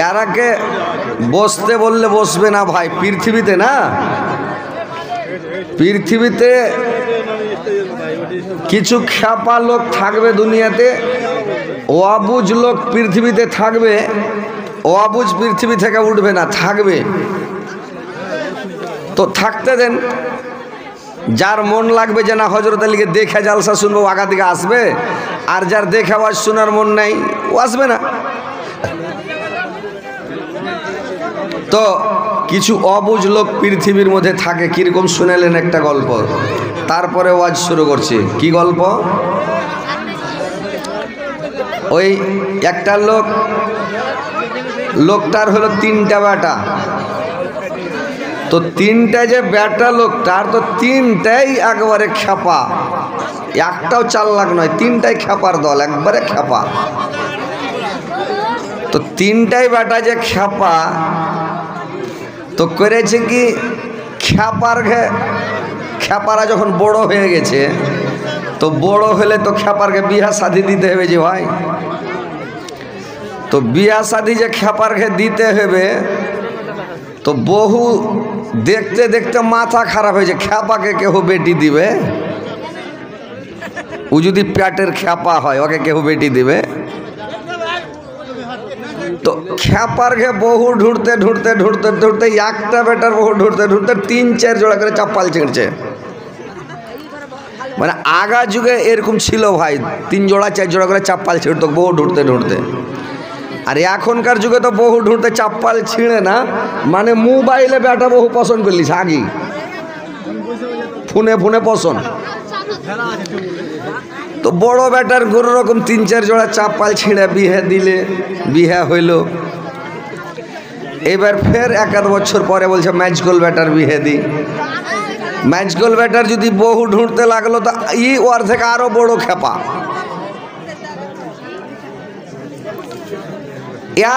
এরাকে বসতে বললে বসবে না ভাই। পৃথিবীতে না, পৃথিবীতে কিছু খ্যাপা লোক থাকবে দুনিয়াতে, অবুঝ লোক পৃথিবীতে থাকবে। অবুঝ পৃথিবী থেকে উঠবে না, থাকবে। তো থাকতে দেন। যার মন লাগবে যে না হযরত আলীকে দেখে জালসা শুনবো, আগা দিকে আসবে। আর যার দেখে আওয়াজ শোনার মন নাই, ও আসবে না। তো কিছু অবুঝ লোক পৃথিবীর মধ্যে থাকে। কিরকম শুনেলেন একটা গল্প, তারপরে ওয়াজ শুরু করছি। কি গল্প? ওই একটা লোকটার হলো 3টা বেটা। তো 3টা যে বেটা লোকটার, তো 3টাই একবারে খ্যাপা, একটাও চালাক নয়, 3টাই খ্যাপার দল, একবারে খ্যাপা। তো 3টাই বেটা যে খ্যাপা, তো করেছে কি, খ্যাপারা যখন বড় হয়ে গেছে, তো বড় হলে তো খ্যাপারকে বিয়া শাদি দিতে হবে যে ভাই। তো বিয়া শাদি যে খ্যাপারকে দিতে হবে, তো বহু দেখতে দেখতে মাথা খারাপ হয়েছে। খ্যাপাকে কেউ বেটি দিবে? ও যদি পেটের খ্যাপা হয়, ওকে কেউ বেটি দিবে? তো খ্যাপারকে বহু ঢুঁড়তে একটা বেটার বহু ঢুঁড়তে 3-4 জোড়া করে চাপ্পাল ছিঁড়ছে। মানে আগা যুগে এরকম ছিল ভাই, 3 জোড়া 4 জোড়া করে চাপ্পাল ছিঁড়তো বহু ঢুঁড়তে। আর এখনকার যুগে তো বহু ঢুঁড়তে চাপ্পাল ছিঁড়ে না, মানে মোবাইলে বেটা বহু পছন্দ করলিস, আগে ফোনে পছন্দ। তো বড় বেটার কোনো রকম 3-4 জোড়া চাপ্পাল ছিঁড়ে বিয়ে দিলে, বিয়ে হইল। এবার ফের 1-2 বছর পরে বলছে ম্যাচগোল বেটার বিয়ে দি। ম্যাচগোল বেটার যদি বহু ঢুঁড়তে লাগলো, তো ওর থেকে আরো বড় খ্যাপা।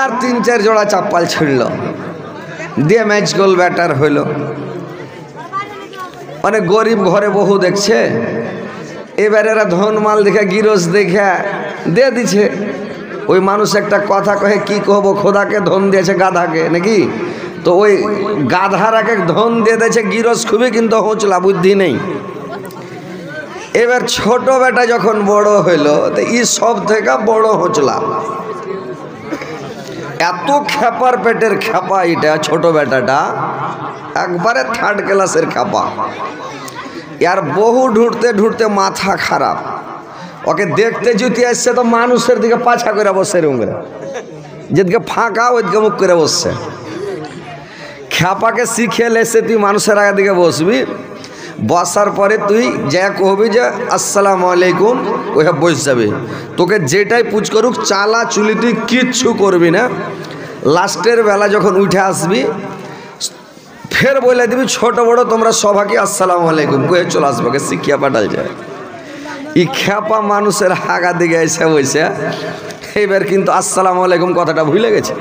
আর 3-4 জোড়া চাপ্পাল ছিঁড়ল, দিয়ে ম্যাচগোল বেটার হইল। অনেক গরিব ঘরে বহু দেখছে। এবার এরা ধন মাল দেখে, গিরস দেখে দিয়ে দিছে। ওই মানুষ একটা কথা কহে, কি কহবো, খোদাকে ধন দিয়েছে গাধাকে নাকি। তো ওই গাধার এক ধন দিয়ে দিয়েছে গিরস খুবই, কিন্তু হোঁচলা বুদ্ধি নেই। এবার ছোট বেটা যখন বড় হইল, তো সব থেকে বড় হোঁচলা। এত খ্যাপার পেটের খ্যাপা এটা, ছোট বেটাটা একবারে 3rd ক্লাসের খ্যাপা। यार बहु ढूंढते ढूंढते माथा खराब ओके देखते जुती আসছে তো মানুষের দিকে পাছা করে বসে রুমে যেদিকে ফাঁকা ওইদিকে মুখ করে বসছে খ্যাপাকে শিখে লেছে তুই মানুষের আগে দিকে বসবি বসার পরে তুই যা কহবি যে আসসালামু আলাইকুম ওইটা বসে যাবে তোকে যেটাই পুছ করুক চালা চুলি তুই কিচ্ছু করবি না লাস্টের বেলা যখন উঠে আসবি फिर बोले दिबी छोट बड़ो तुम्हारा सबाके अस्सलामु आलैकुम कहे चले आसबे शिक्षा पाठाल जाए ई ख्यापा मानुषेर आगा दिके एसे बइसे एबार किन्तु अस्सलामु आलैकुम कथाटा भुले गेछे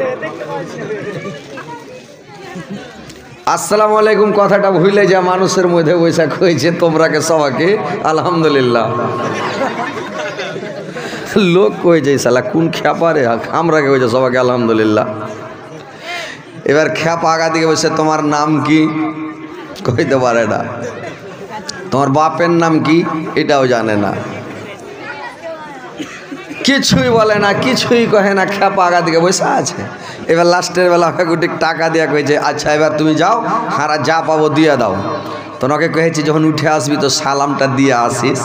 अस्सलामु आलैकुम कथाटा भुले जा मानुषेर मধ্যে बइसे कइছে তোমরাকে সবাকে আলহামদুলিল্লাহ लोक कइছে শালা কোন খ্যাপা রে আমরাকে কইছে সবাকে আলহামদুলিল্লাহ এবার খ্যাপা আগা দিকে বসে তোমার নাম কি কইতে পারে না তোমার বাপের নাম কি এটাও জানে না কিছুই বলে না কিছুই কহে না খ্যাপা আগা দিকে বসে আছে এবার লাস্টের বেলা গুটি টাকা দিয়া কইছে আচ্ছা এবার তুমি যাও হারা যা পাবো দিয়ে দাও তোকে কইছি যখন উঠে আসবি তো সালামটা দিয়ে আসিস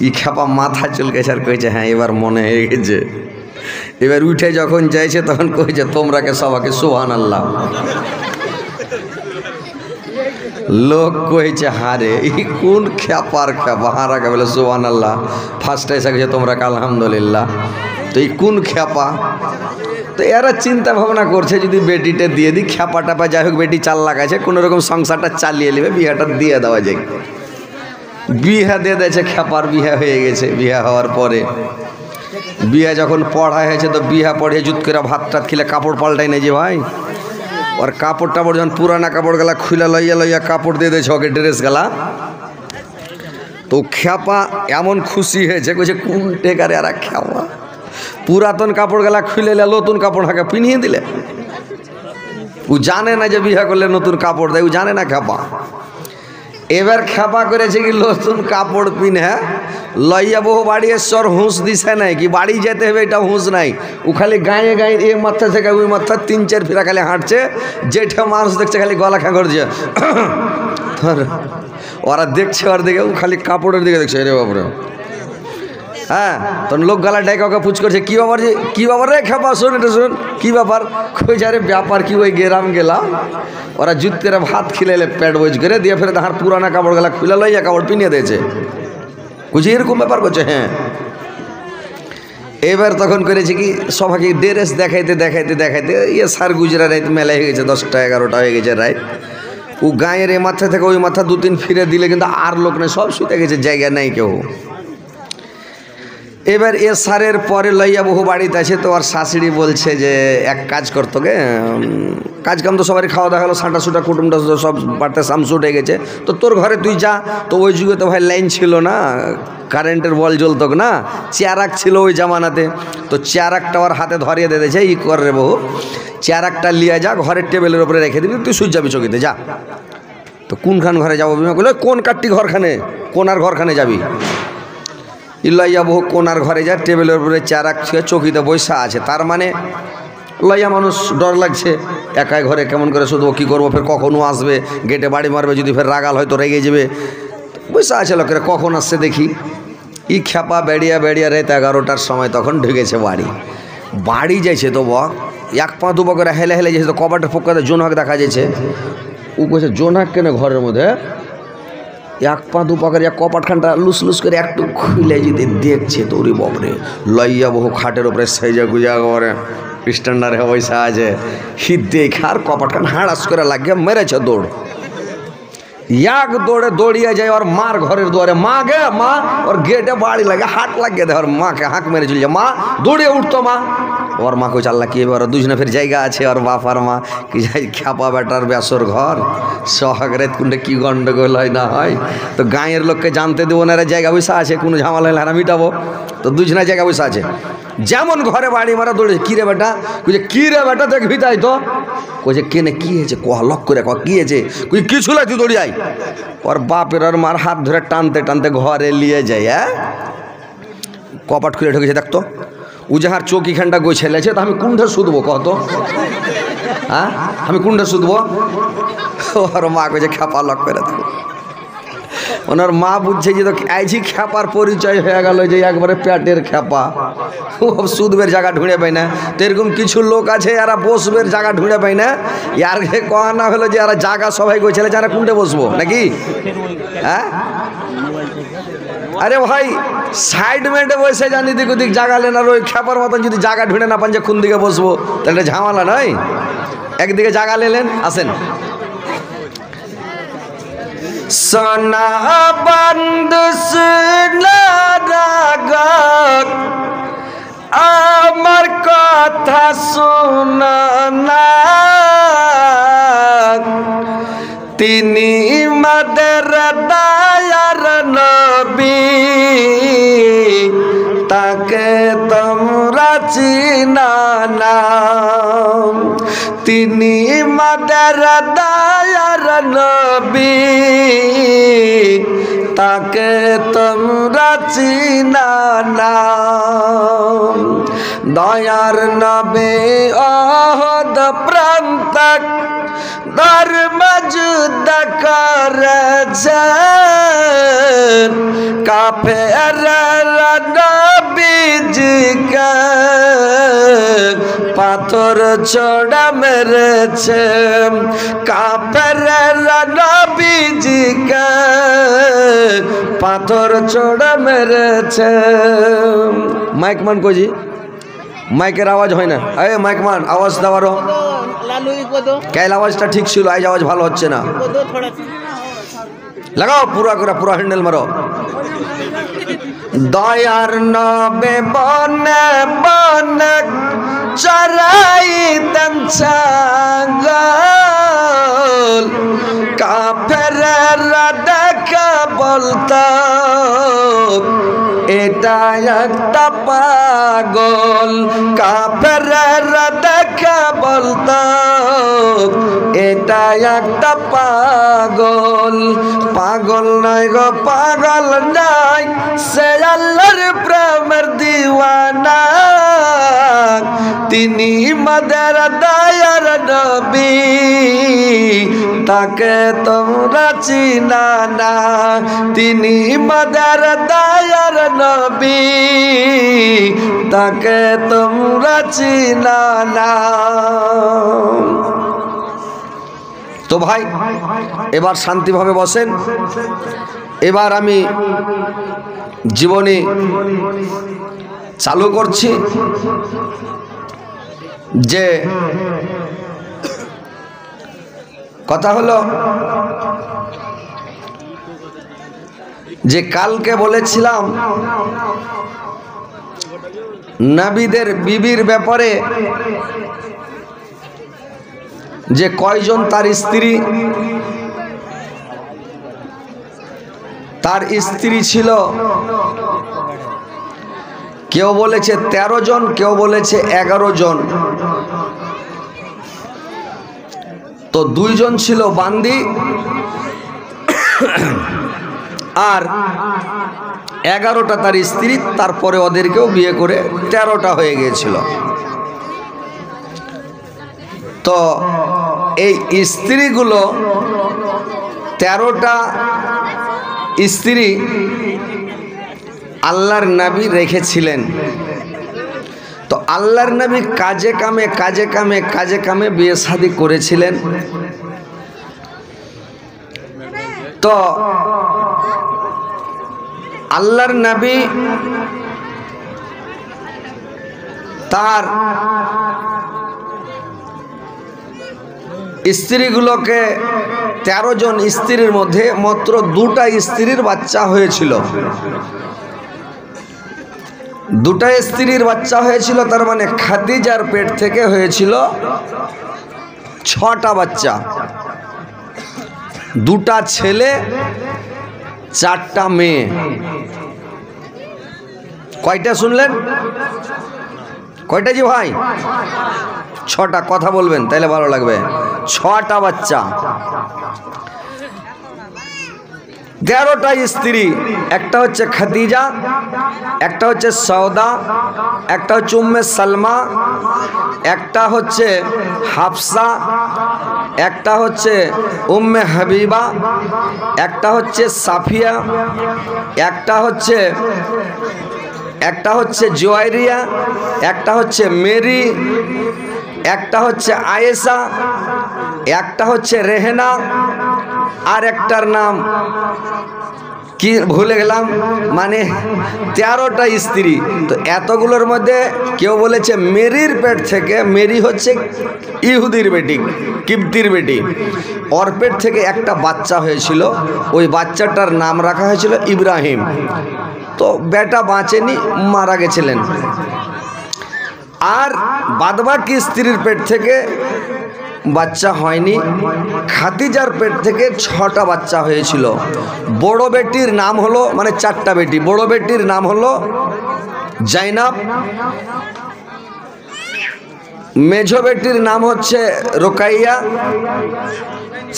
ই খ্যাপা মাথা চুলকেছে আর কইছে হ্যাঁ এবার মনে হয়ে গেছে এবার উঠে যখন যাইছে তখন কইছে তোমরাকে সবাকে সুবহানাল্লাহ লোক কইছে হারে এই কোন খ্যাপার খ্যাপা হারাকে বলে সুবহানাল্লাহ ফার্স্ট এসে কইছে তোমরাকে আলহামদুলিল্লাহ তো এই কোন খ্যাপা তো এরা চিন্তা ভাবনা করছে যদি বেটিটা দিয়ে দিই খ্যাপা টাপা যাই হোক বেটি চাল লাগাইছে কোনো রকম সংসারটা চালিয়ে নেবে বিয়েটা দিয়ে দেওয়া যায় বিয়ে দিয়ে দিয়েছে খ্যাপার বিয়ে হয়ে গেছে বিয়ে হওয়ার পরে বিয়া যখন পড়া হয়েছে তো বিয়া পড়ে জুত করে ভাত টাত খেলে কাপড় পাল্টাই নাই যে ভাই और কাপড় টাপড় যখন পুরানা কাপড় গলা খুলে লইয়া লইয়া কাপড় দিয়ে দিয়েছে ওকে ড্রেস গলা তো খ্যাপা এমন খুশি হয়েছে কইছে কোন টেকারে আর খ্যাপা পুরাতন কাপড় গেলা খুলে নতুন কাপড় হাঁকে পিনিয়ে দিলে। ও জানে না যে বিয়ে করলে নতুন কাপড় দেয়, ও জানে না খেপা। এবার খেপা করেছে কি নতুন কাপড় পিনে লইয়া বহু বাড়ি এসর হুঁস দিছে নাই কি বাড়ি যেতে হবে এটা হুঁস নাই। ও খালি গায়ে গায়ে এ মাথা থেকে ওই মাথা 3-4 ফেরা খালি হাঁটছে, যেটা মানুষ দেখছে খালি গলা খা করছে। ওরা দেখছে ওর দিকে, ও খালি কাপড়ের দিকে দেখছে। রে বাবরে হ্যাঁ, তখন লোক গলা ডাইকা ওকে পুছ করছে, কি ব্যাপার যে কি ব্যাপার রে খেপা, শোন এটা শোন কি ব্যাপার। কই যারে ব্যাপার কি, ওই গেরাম গেলাম। ওরা জুত করে ভাত খিলাইলে পেট বোঝ করে দিয়ে ফেরে তাহার পুরানা কাপড় গেলা খুলে লইয়া কাপড় পিনিয়ে দিয়েছে। বুঝি এরকম ব্যাপার করছে। হ্যাঁ, এবার তখন করেছে কি সবাইকে ড্রেস দেখাইতে দেখাইতে দেখাইতে ইয়ে সার গুজরা রাত মেলা হয়ে গেছে, 10টা 11টা হয়ে গেছে রাত। ও গায়ের এ মাথা থেকে ওই মাথা 2-3 ফিরে দিলে কিন্তু আর লোক নেই, সব শুতে গেছে, জায়গা নাই কেউ। এবার এ সারের পরে লইয়া বহু বাড়িতে আছে, তো আর শাশুড়ি বলছে যে এক কাজ করতো গে, কাজ কাম তো সবারই খাওয়া দাওয়া হলো, সাঁটা সুটা কুটুমটা সব বাড়তে সামসু উঠে গেছে, তো তোর ঘরে তুই যা। তো ওই যুগে তো ভাই লাইন ছিল না, কারেন্টের বল জ্বলতো না, চেয়ারাক ছিল ওই জামানাতে। তো চেয়ারাকটা ওর হাতে ধরিয়ে দিয়েছে, ই কর রে বহু চেয়ারাকটা লিয়ে যা, ঘরের টেবিলের উপরে রেখে দিবি, তুই সুই যাবি চকিতে যা। তো কোনখান ঘরে যাবো বিমা বলে, কোন কাটটি ঘরখানে, কোনার ঘরখানে যাবি। লইয়া বহু কোনার ঘরে যায়, টেবিলের উপরে চেয়ারাক ছুঁয়ে চকিতে বৈশা আছে। তার মানে লইয়া মানুষ ডর লাগছে, একাই ঘরে কেমন করে শুধু কী করবো, ফের কখনও আসবে, গেটে বাড়ি মারবে, যদি ফের রাগাল হয়তো রেগে যাবে। বৈশা আছে লোকেরা, কখন আসছে দেখি। ই খেপা বেড়িয়া বেড়িয়া রাত 11টার সময় তখন ঢুকেছে বাড়ি যাইছে। তো বক 1 পা 2 পা করে হেলে হেলে যাইছে, তো কবাটের ফোকাতে জোনাক দেখা যাচ্ছে। ও কইছে জোনাক কেন ঘরের মধ্যে, 1 পা 2 পা করে কপাটখানটা লুস লুস করে একটু খুলে যদি দেখছে, তো ওরে বাপরে লইয়া বহু খাটের উপরে সেজা গুজা করে স্ট্যান্ডারে পয়সা আছে, হিট দেখে আর কপাটখান হাড়াস করে লাগিয়ে মেরেছে দৌড়। এক দৌড়ে দৌড়িয়ে যায় ওর মার ঘরের দুয়ারে, মা গে মা, ওর গেটে বাড়ি লাগে হাট লাগিয়ে দেয়, ওর মাকে হাঁক মেরে চলে যায়, মা দৌড়িয়ে উঠতো মা। ওর মা কইছে আল্লাহ কি এবার দুজনে ফের জায়গা আছে, ওর বাপ আর মা কি যাই খেপা বেটার বেসর ঘর, শহরে কোনটা কি গন্ডগোল হয় না হয়, তো গাঁয়ের লোককে জানতে দেবো না, জায়গা বসে আছে, কোনো ঝামেলা হলে হারা মিটাবো, তো দুজনে জায়গা বসে আছে। যেমন ঘরে বাড়ি মারা দৌড়েছে, কী রে বেটা, কইছে কী রে বেটা দেখবি তাই তো, কইছে কেনে কী হয়েছে, কহ লক করে কহ কী হয়েছে, কই কিছু লাই তুই দৌড়িয়াই। ওর বাপের ওর মার হাত ধরে টানতে টানতে ঘরে নিয়ে যায়। হ্যাঁ, কপাট খুলে ঢুকেছে, দেখতো ও যাহার চৌকিখানটা গোছাইলেছে, তো আমি কোনটা শুধবো কত, হ্যাঁ আমি কোনটা শুধবো। ওর মা কইছে খেপা লক করে দেবো। ওনার মা বুঝছে যে তো আইছি খেপার পরিচয় হয়ে গেল, যে একবারে পেটের খেপা, সুদবের জায়গা ঢুঁড়ে পাই না। তো এরকম কিছু লোক আছে এরা বসবের জায়গা ঢুঁড়ে পাই না, ইয়ার কয়া না হলো যে এরা জায়গা সবাই গোছালে যারা কোনটা বসবো নাকি। হ্যাঁ, আরে ভাই সাইড মেটে বসে জানি দিক ওদিক জায়গা নেন, আর ওই খেপার মতন যদি জায়গা ঢুঁড়ে না পান যে কোন দিকে বসবো, তাহলে ঝামেলা নয়। একদিকে জায়গা নিলেন, আসেন। সোনা বন্ধু রাগ আমার কথা শোনা না, তিনি মাদের দয়ার নবী, তাকে তোমরা চিনা না। তিনি মাদের দয়ার নবী, তাকে তোমরা চিনা না। দয়ার নবী অহদ প্রান্তক ধর্ম যুদ্ধ করেছেন, কাফেররা নবীজিকে পাথর ছোড়া মেরেছে, কাফেররা নবীজিকে পাথর ছোড়া মেরেছে। মাইকমান কইজি, মাইকের আওয়াজ হয় না, আরে মাইকমান আওয়াজ দেওয়ারও কাল আওয়াজটা ঠিক ছিল, আজ আওয়াজ ভালো হচ্ছে না, লাগাও পুরা করে পুরা হ্যান্ডেল মারো। দয়ার নবে বনে বনে চরাইতেন ছাগল, কাফেররা দেখা বলতো এটা একটা পাগল, কাফেররা দেখে বলতো এটা একটা পাগল। পাগল নাই গো পাগল নাই, সে আল্লাহর প্রেমের দিওয়ানা, তিনি মাদের দয়ার নবী, তাকে তোমরা চিনা না। তিনি মাদের দয়ার নবী, তাকে তোমরা চিনা না। তো ভাই এবার শান্তিভাবে বসেন। এবার আমি জীবনী চালু করছি যে কথা হলো যে কালকে বলেছিলাম নবীদের বিবির ব্যাপারে, যে কয়জন তার স্ত্রী ছিল। কেউ বলেছে 13 জন, কেউ বলেছে 11 জন। তো 2 জন ছিল বান্দি, আর 11টা তার স্ত্রী, তারপরে ওদেরকেও বিয়ে করে 13টা হয়ে গিয়েছিল। তো এই স্ত্রীগুলো 13টা স্ত্রী আল্লাহর নবী রেখেছিলেন। তো আল্লাহর নবী কাজে কামে বিয়ে শাদী করেছিলেন। তো আল্লাহর নবী তার স্ত্রীগুলোকে 13 জন স্ত্রীর মধ্যে মাত্র 2টা স্ত্রীর বাচ্চা হয়েছিল। 2টা স্ত্রীর বাচ্চা হয়েছিল, তার মানে খাদিজার পেট থেকে হয়েছিল 6টা বাচ্চা। 2টা ছেলে 4টা মেয়ে। কয়টা শুনলেন? কয়টা জি ভাই? 6টা। কথা বলবেন তাইলে ভালো লাগবে। 6টা বাচ্চা, 13টা স্ত্রী। একটা হচ্ছে খাদিজা, একটা হচ্ছে সৌদা, একটা হচ্ছে উম্মে সালমা, একটা হচ্ছে হাফসা, একটা হচ্ছে উম্মে হাবিবা, একটা হচ্ছে সাফিয়া, একটা হচ্ছে জুয়াইরিয়া, একটা হচ্ছে মেরি, একটা হচ্ছে আয়েশা, একটা হচ্ছে রেহেনা, আর একটার নাম কি ভুলে গেলাম। মানে 13টা স্ত্রী। তো এতগুলোর মধ্যে কেউ বলেছে মেরির পেট থেকে, মেরি হচ্ছে ইহুদির বেটি, কিপ্তির বেটি, ওর পেট থেকে একটা বাচ্চা হয়েছিল। ওই বাচ্চাটার নাম রাখা হয়েছিল ইব্রাহিম। তো বেটা বাঁচেনি, মারা গেছিলেন। আর বাদবাকি স্ত্রীর পেট থেকে বাচ্চা হয়নি। খাদিজার পেট থেকে 6টা বাচ্চা হয়েছিল। বড় বেটির নাম হলো, মানে 4টা বেটি, বড় বেটির নাম হলো জাইনাব, মেঝো বেটির নাম হচ্ছে রোকাইয়া,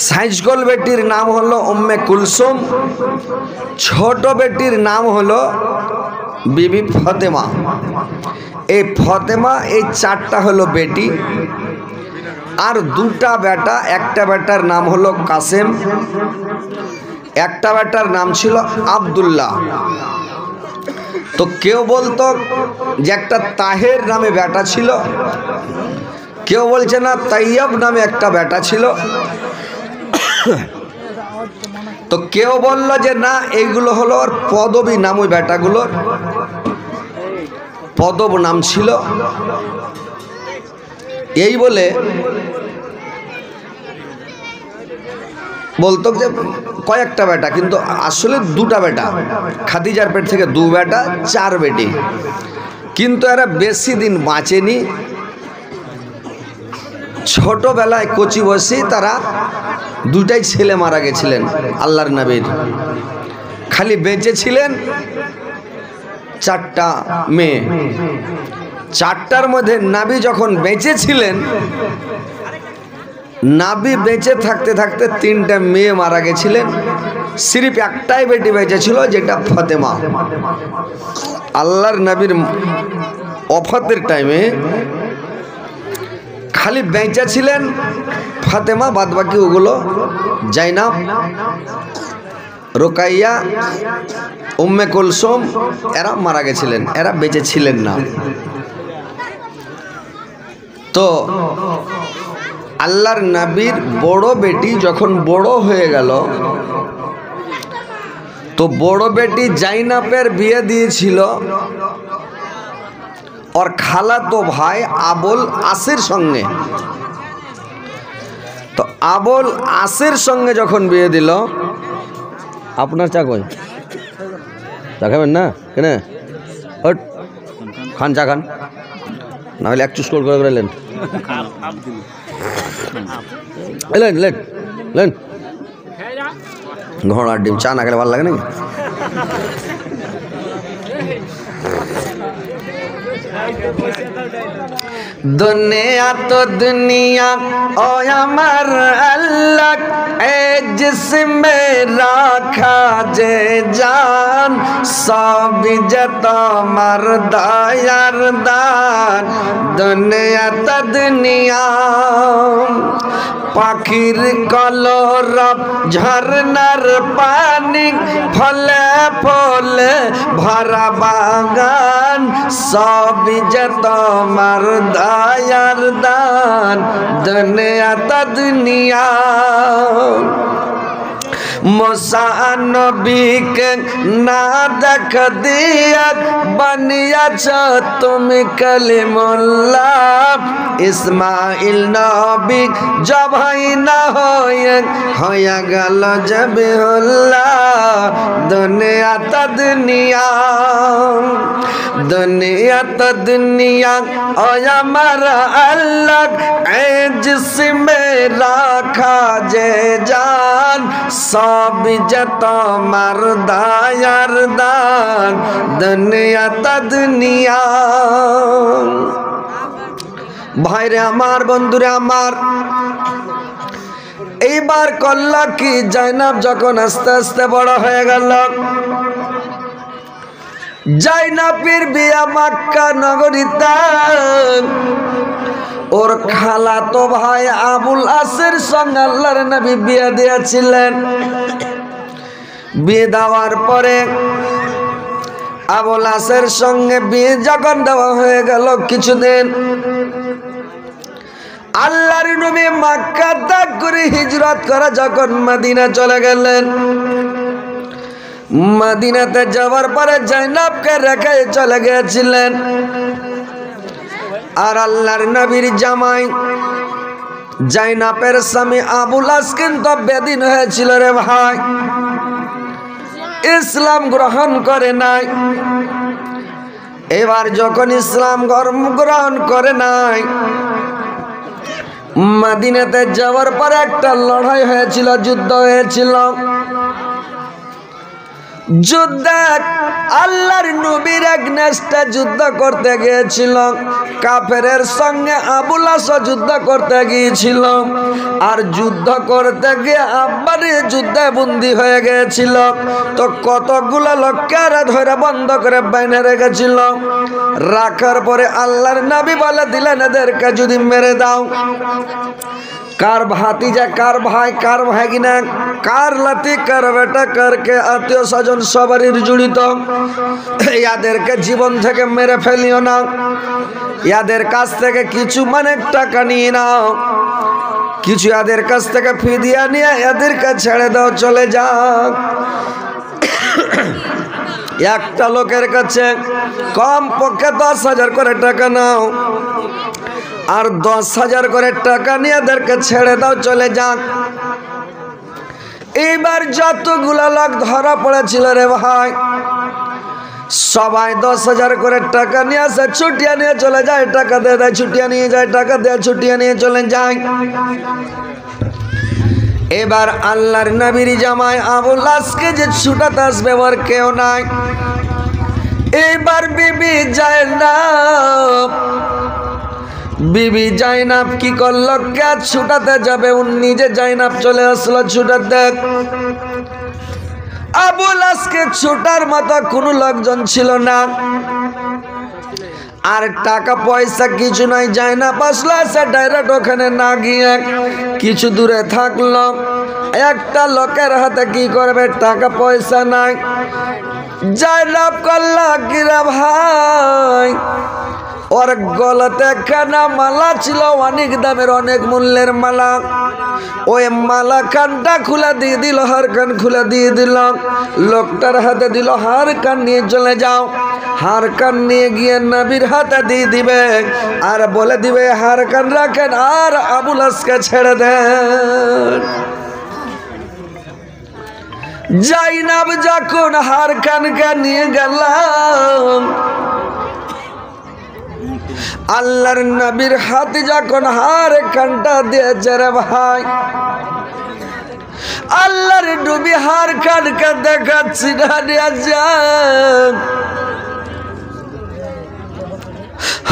সাইজগোল বেটির নাম হলো উম্মে কুলসুম, ছোট বেটির নাম হলো বিবি ফতেমা। এই ফতেমা, এই 4টা হলো বেটি। আর 2টা বেটা, একটা বেটার নাম হলো কাসেম, একটা বেটার নাম ছিল আব্দুল্লাহ। তো কেউ বলতো যে একটা তাহের নামে বেটা ছিল, কেউ বলছে না তাইয়ব নামে একটা বেটা ছিল। তো কেউ বলল যে না, এইগুলো হলো ওর পদবী নাম, ওই বেটাগুলোর পদব নাম ছিল। এই বলে বলতো যে কয়েকটা বেটা, কিন্তু আসলে 2টা বেটা। খাদিজার পেট থেকে 2 বেটা, 4 বেটি। কিন্তু এরা বেশি দিন বাঁচেনি। ছোটবেলায় কচি বসে তারা 2টাই ছেলে মারা গেছিলেন আল্লাহর নবীর। খালি বেঁচে ছিলেন 4টা মেয়ে। 4টার মধ্যে নাবি যখন বেঁচে ছিলেন, নাবি বেঁচে থাকতে থাকতে 3টে মেয়ে মারা গেছিলেন, সিরিফ একটাই বেটি বেঁচে ছিল, যেটা ফাতেমা। আল্লাহর নবীর ওফাতের টাইমে খালি বেঁচে ছিলেন ফাতেমা, বাদ বাকি ওগুলো জাইনাব, রোকাইয়া, উম্মে কুলসুম এরা মারা গেছিলেন, এরা বেঁচে ছিলেন না। তো আল্লাহর নবীর বড় বেটি যখন বড় হয়ে গেল, তো বড় বেটি জাইনাবের বিয়ে দিয়েছিল ওর খালাতো ভাই আবুল আসের সঙ্গে। তো আবুল আসের সঙ্গে যখন বিয়ে দিল, আপনার চা কই? চা খাবেন না? কেন খান, চা খান, না হলে একটু স্ক্রল করে করে লেন, লেন ঘোড়ার ডিম। চা না খেলে ভালো লাগে নাকি? दुनिया तो दुनिया ओ अमर अल्लाह ए जिसमें रखा जे जान सब जत मर्दा यारदान। दुनिया तो दुनिया পাখির কলরব ঝরনার পানি ফলে ফলে ভরা বাগান সব যত মর্দায়ার দান। দুনিয়া তো দুনিয়া मूसा नबी के ना देख दिया बनिया तुम कलीमुल्लाह। इस्माइल नबी जब न होया गल जबीहुल्लाह। दुनिया तो दुनिया, दुनिया तो दुनिया ओ हमारा अल्लाह ए जिसमें रखा जे जान सब जत मर्दा यारदान। दुनिया तो दुनिया। ভাইরে আমার, বন্ধুরে আমার, এইবার করলা কি, জাইনাব যখন আস্তে আস্তে বড় হয়ে গেল, জাইনাবের বিয়া মক্কা নগরীতে ওর খালাতো ভাই আবুল আসের সঙ্গে আল্লাহর নবী বিয়ে দিয়েছিলেন। বিয়ে দেওয়ার পরে আবুল আসের সঙ্গে বিয়ে যখন দেওয়া হয়ে গেল, কিছুদিন আল্লাহর নবী মক্কা ত্যাগ করে হিজরত করে যখন মদিনা চলে গেলেন, মদিনাতে যাওয়ার পরে জাইনাবকে রেখে চলে গিয়েছিলেন। আর আল্লাহর নবীর জামাই জাইনাবের স্বামী আবুল আস কিন্তু বেদিন হয়েছিল রে ভাই, ইসলাম গ্রহণ করে নাই। এবার যখন ইসলাম গ্রহণ করে নাই, মদিনাতে যাওয়ার পরে একটা লড়াই হয়েছিল, যুদ্ধ হয়েছিল। যুদ্ধে আল্লাহর নবীর এগনেস্টে যুদ্ধ করতে গিয়েছিল, কাফেরের সঙ্গে আবুল আস যুদ্ধ করতে গিয়েছিল। আর যুদ্ধ করতে গিয়ে আব্বার যুদ্ধে বন্দী হয়ে গিয়েছিল। তো কতগুলো লোকেরা ধরে বন্ধ করে বাইনে রেখেছিল। রাখার পরে আল্লাহর নবী বলে দিলেন, এদেরকে যদি মেরে দাও, কার ভাতিজা, কার ভাই, কার ভাগিনা, কার লাতি, কার বেটা, কারকে আত্মীয় স্বজন সবারই জড়িত, ইয়াদেরকে জীবন থেকে মেরে ফেলিও না। ইয়াদের কাছ থেকে কিছু মানে টাকা নিয়ে নাও, কিছু ইয়াদের কাছ থেকে ফিদিয়া নিয়ে এদেরকে ছেড়ে দাও, চলে যাও। একটা লোকের কাছে কম পক্ষে 10,000 করে টাকা নাও, আর 10,000 করে টাকা নিয়ে এদেরকে ছেড়ে দাও, চলে যান। এইবার যতগুলা লোক ধরা পড়েছিল রে ভাই, সবাই 10,000 করে টাকা নিয়ে আসে, ছুটিয়া নিয়ে চলে যায়, টাকা দিয়ে দেয়, ছুটিয়া নিয়ে যায়, টাকা দিয়ে ছুটিয়া নিয়ে চলে যায়। এবার আল্লাহর নবীর জামাই আবু লাসকে যে ছুটাতে আসবে ওর কেউ নাই। এবার বিবি জাইনাব কি করলো, কে ছুটাতে যাবে, ও নিজে জাইনাব চলে আসলো ছুটাতে। আবু লাসকে ছুটার মতো কোনো লোকজন ছিল না, আর টাকা পয়সা কিছু নাই। জাইনাব আসলো, সে ডাইরেক্ট ওখানে না গিয়ে কিছু দূরে থাকলো। একটা লোকের হাতে কি করবে, টাকা পয়সা নাই। জাইনাব করলো কি রে ভাই, ওর গলাতে একখানা মালা ছিল, অনেক দামের, অনেক মূল্যের মালা। ওই মালা কানটা খুলে দিয়ে দিল, হার কান খুলে দিয়ে দিল। লোকটার হাতে দিল, হার কান নিয়ে চলে যাও। হার কান নিয়ে গিয়ে নবীর হাতে দিয়ে দিবে, আর বলে দিবে হার কান রাখেন, আর আবু লাসকে ছেড়ে দেন। জাইনাব যখন হার কানকে নিয়ে গেলাম, আল্লাহর নবীর হাতে যখন হার কানটা দিয়েছে রে ভাই, আল্লাহর নবী হার কানকে দেখাচ্ছি না নিয়ে,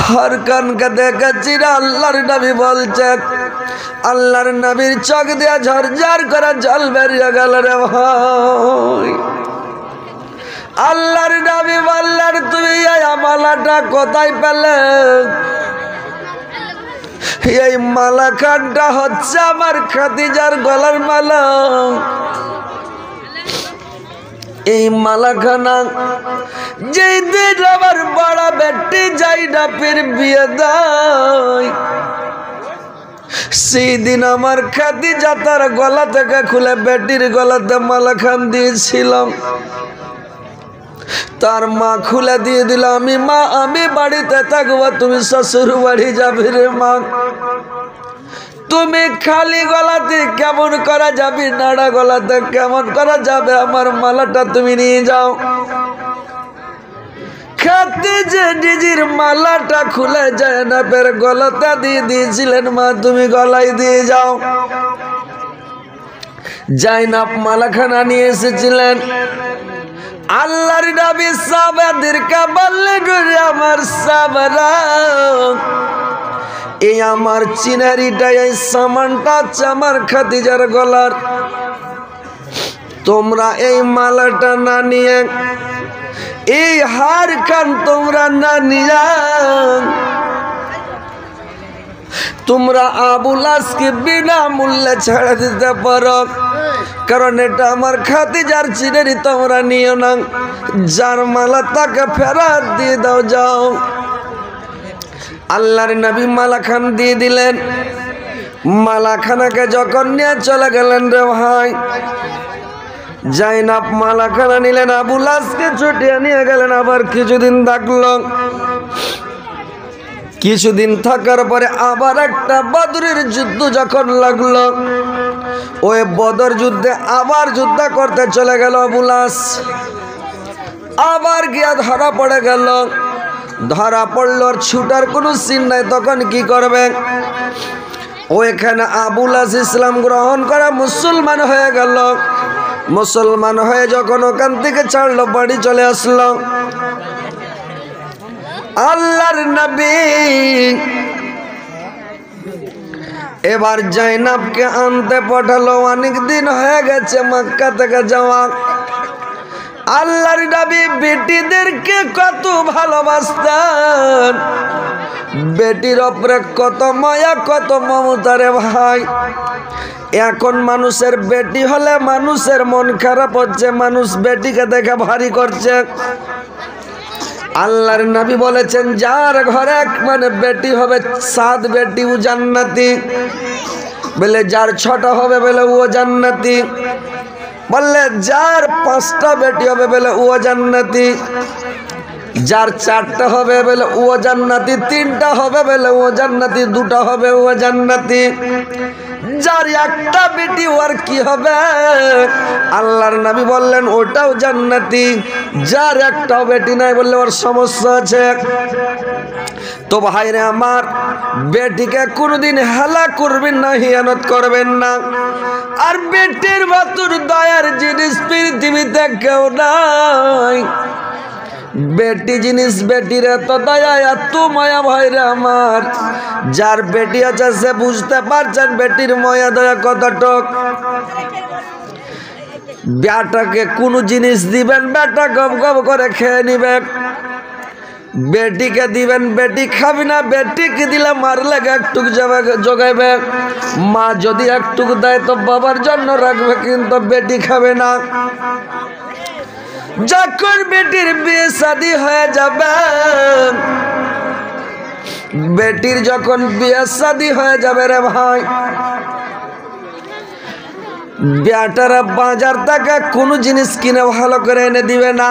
হার কানকে দেখাচ্ছি না। আল্লাহর নবী বলছেন, আল্লাহর নবীর চোখ দিয়ে ঝরঝর করে জল বেরিয়ে গেল রে ভাই। আল্লাহর নবী বললেন, তুমি এই মালাটা কোথায় পেলে? এই মালা খানটা হচ্ছে আমার খাদিজার গলার মালা। এই মালাখানা যেই দিন আমার বড় বেটি জাইনাবের বিয়ে দেয়, সেই দিন আমার খাদিজা তার গলা থেকে খুলে বেটির গলাতে মালাখান দিয়েছিলাম। তার মা খুলে দিয়ে দিল, আমি বাড়িতে থাকবো, তুমি শ্বশুর বাড়ি যাবে রে মা। তুমি খালি গলাতে কেমন করা যাবে, নাড়া গলাতে কেমন করা যাবে, আমার মালাটা তুমি নিয়ে যাও। খাদিজা নিজের মালাটা খুলে জাইনাবের গলাতে দিয়ে দিয়েছিলেন, মা তুমি গলায় দিয়ে যাও। জাইনাব মালাখানা নিয়ে এসেছিলেন। আল্লাহর নবী সাহাবাদেরকে বললেন, আমার সাহাবারা, এই আমার চিনারিটা, এই সামানটা হচ্ছে আমার খাদিজার গলার। তোমরা এই মালাটা না নিয়ে, এই হার কান তোমরা না নিয়ে, তোমরা আবু লাসকে বিনা মূল্যে ছেড়ে দিতে পারো, কারণ এটা আমার খাদিজার চিনারি, তোমরা নিও না। যার মালা তাকে ফেরত দিয়ে দাও, যাও। আল্লাহর নবী মালাখান দিয়ে দিলেন। মালাখানাকে যখন নিয়ে চলে গেলেন রে ভাই, জাইনাব মালাখানা নিলেন, আবু লাসকে ছুটিয়ে নিয়ে গেলেন। আবার কিছুদিন থাকলো। কিছুদিন থাকার পরে আবার একটা বদরের যুদ্ধ যখন লাগলো, ওই বদর যুদ্ধে আবার যুদ্ধ করতে চলে গেল আবু লাস। আবার গিয়া ধরা পড়ে গেল। ধরা পড়ল, ছুটার কোনো সিন নাই। তখন কি করবে? ওইখানে আবু লাস ইসলাম গ্রহণ করা মুসলমান হয়ে গেল। মুসলমান হয়ে যখন ওখান থেকে ছাড়লো, বাড়ি চলে আসলো। আল্লাহর নবী এবার জাইনাবকে আনতে পাঠালো। অনেক দিন হয়ে গেছে মক্কা থেকে যাওয়া। আল্লাহর নবী বেটিদেরকে কত ভালোবাসতেন, বেটির ওপরে কত মায়া, কত মমতা রে ভাই। এখন মানুষের বেটি হলে মানুষের মন খারাপ হচ্ছে, মানুষ বেটিকে দেখে ভারী করছে। আল্লাহর নবী বলেছেন, যার ঘরে মানে বেটি হবে 7 বেটি ও জান্নাতি, বলে যার 6টা হবে বলে ও জান্নাতি, বললে যার 5টা বেটি হবে বলে ও জান্নাতি। যার 4টা হবে বলে ও জান্নাতি, 3টা হবে বলে ও জান্নাতি, 2টা হবে ও জান্নাতি। যার একটা বেটি ওর কি হবে? আল্লাহর নবী বললেন ওটাও জান্নাতি। যার একটাও বেটি নাই বললে ওর সমস্যা আছে। তো ভাইরে আমার, বেটিকে কোনোদিন হেলা করবেন না, হিয়ানত করবেন না। আর বেটির মতন দয়ার জিনিস পৃথিবীতে কেউ নাই। বেটি জিনিস, বেটির এত দয়া এত মায়া ভাইরে আমার। যার বেটি আছে সে বুঝতে পারছেন বেটির মায়া দয়া কতটুক। বেটাকে কোনো জিনিস দিবেন, বেটা গপ গপ করে খেয়ে নিবে। বেটিকে দিবেন, বেটি খাবি না। বেটিকে দিলে মারলে একটু জোগাইবে। মা যদি একটু দেয় তো বাবার জন্য রাখবে, কিন্তু বেটি খাবে না। যখন বেটির বিয়ে শাদী হয়ে যাবে, বেটির যখন বিয়ে শাদী হয়ে যাবে রে ভাই, বেটারা বাজার থেকে কোনো জিনিস কিনে ভালো করে এনে দিবে না।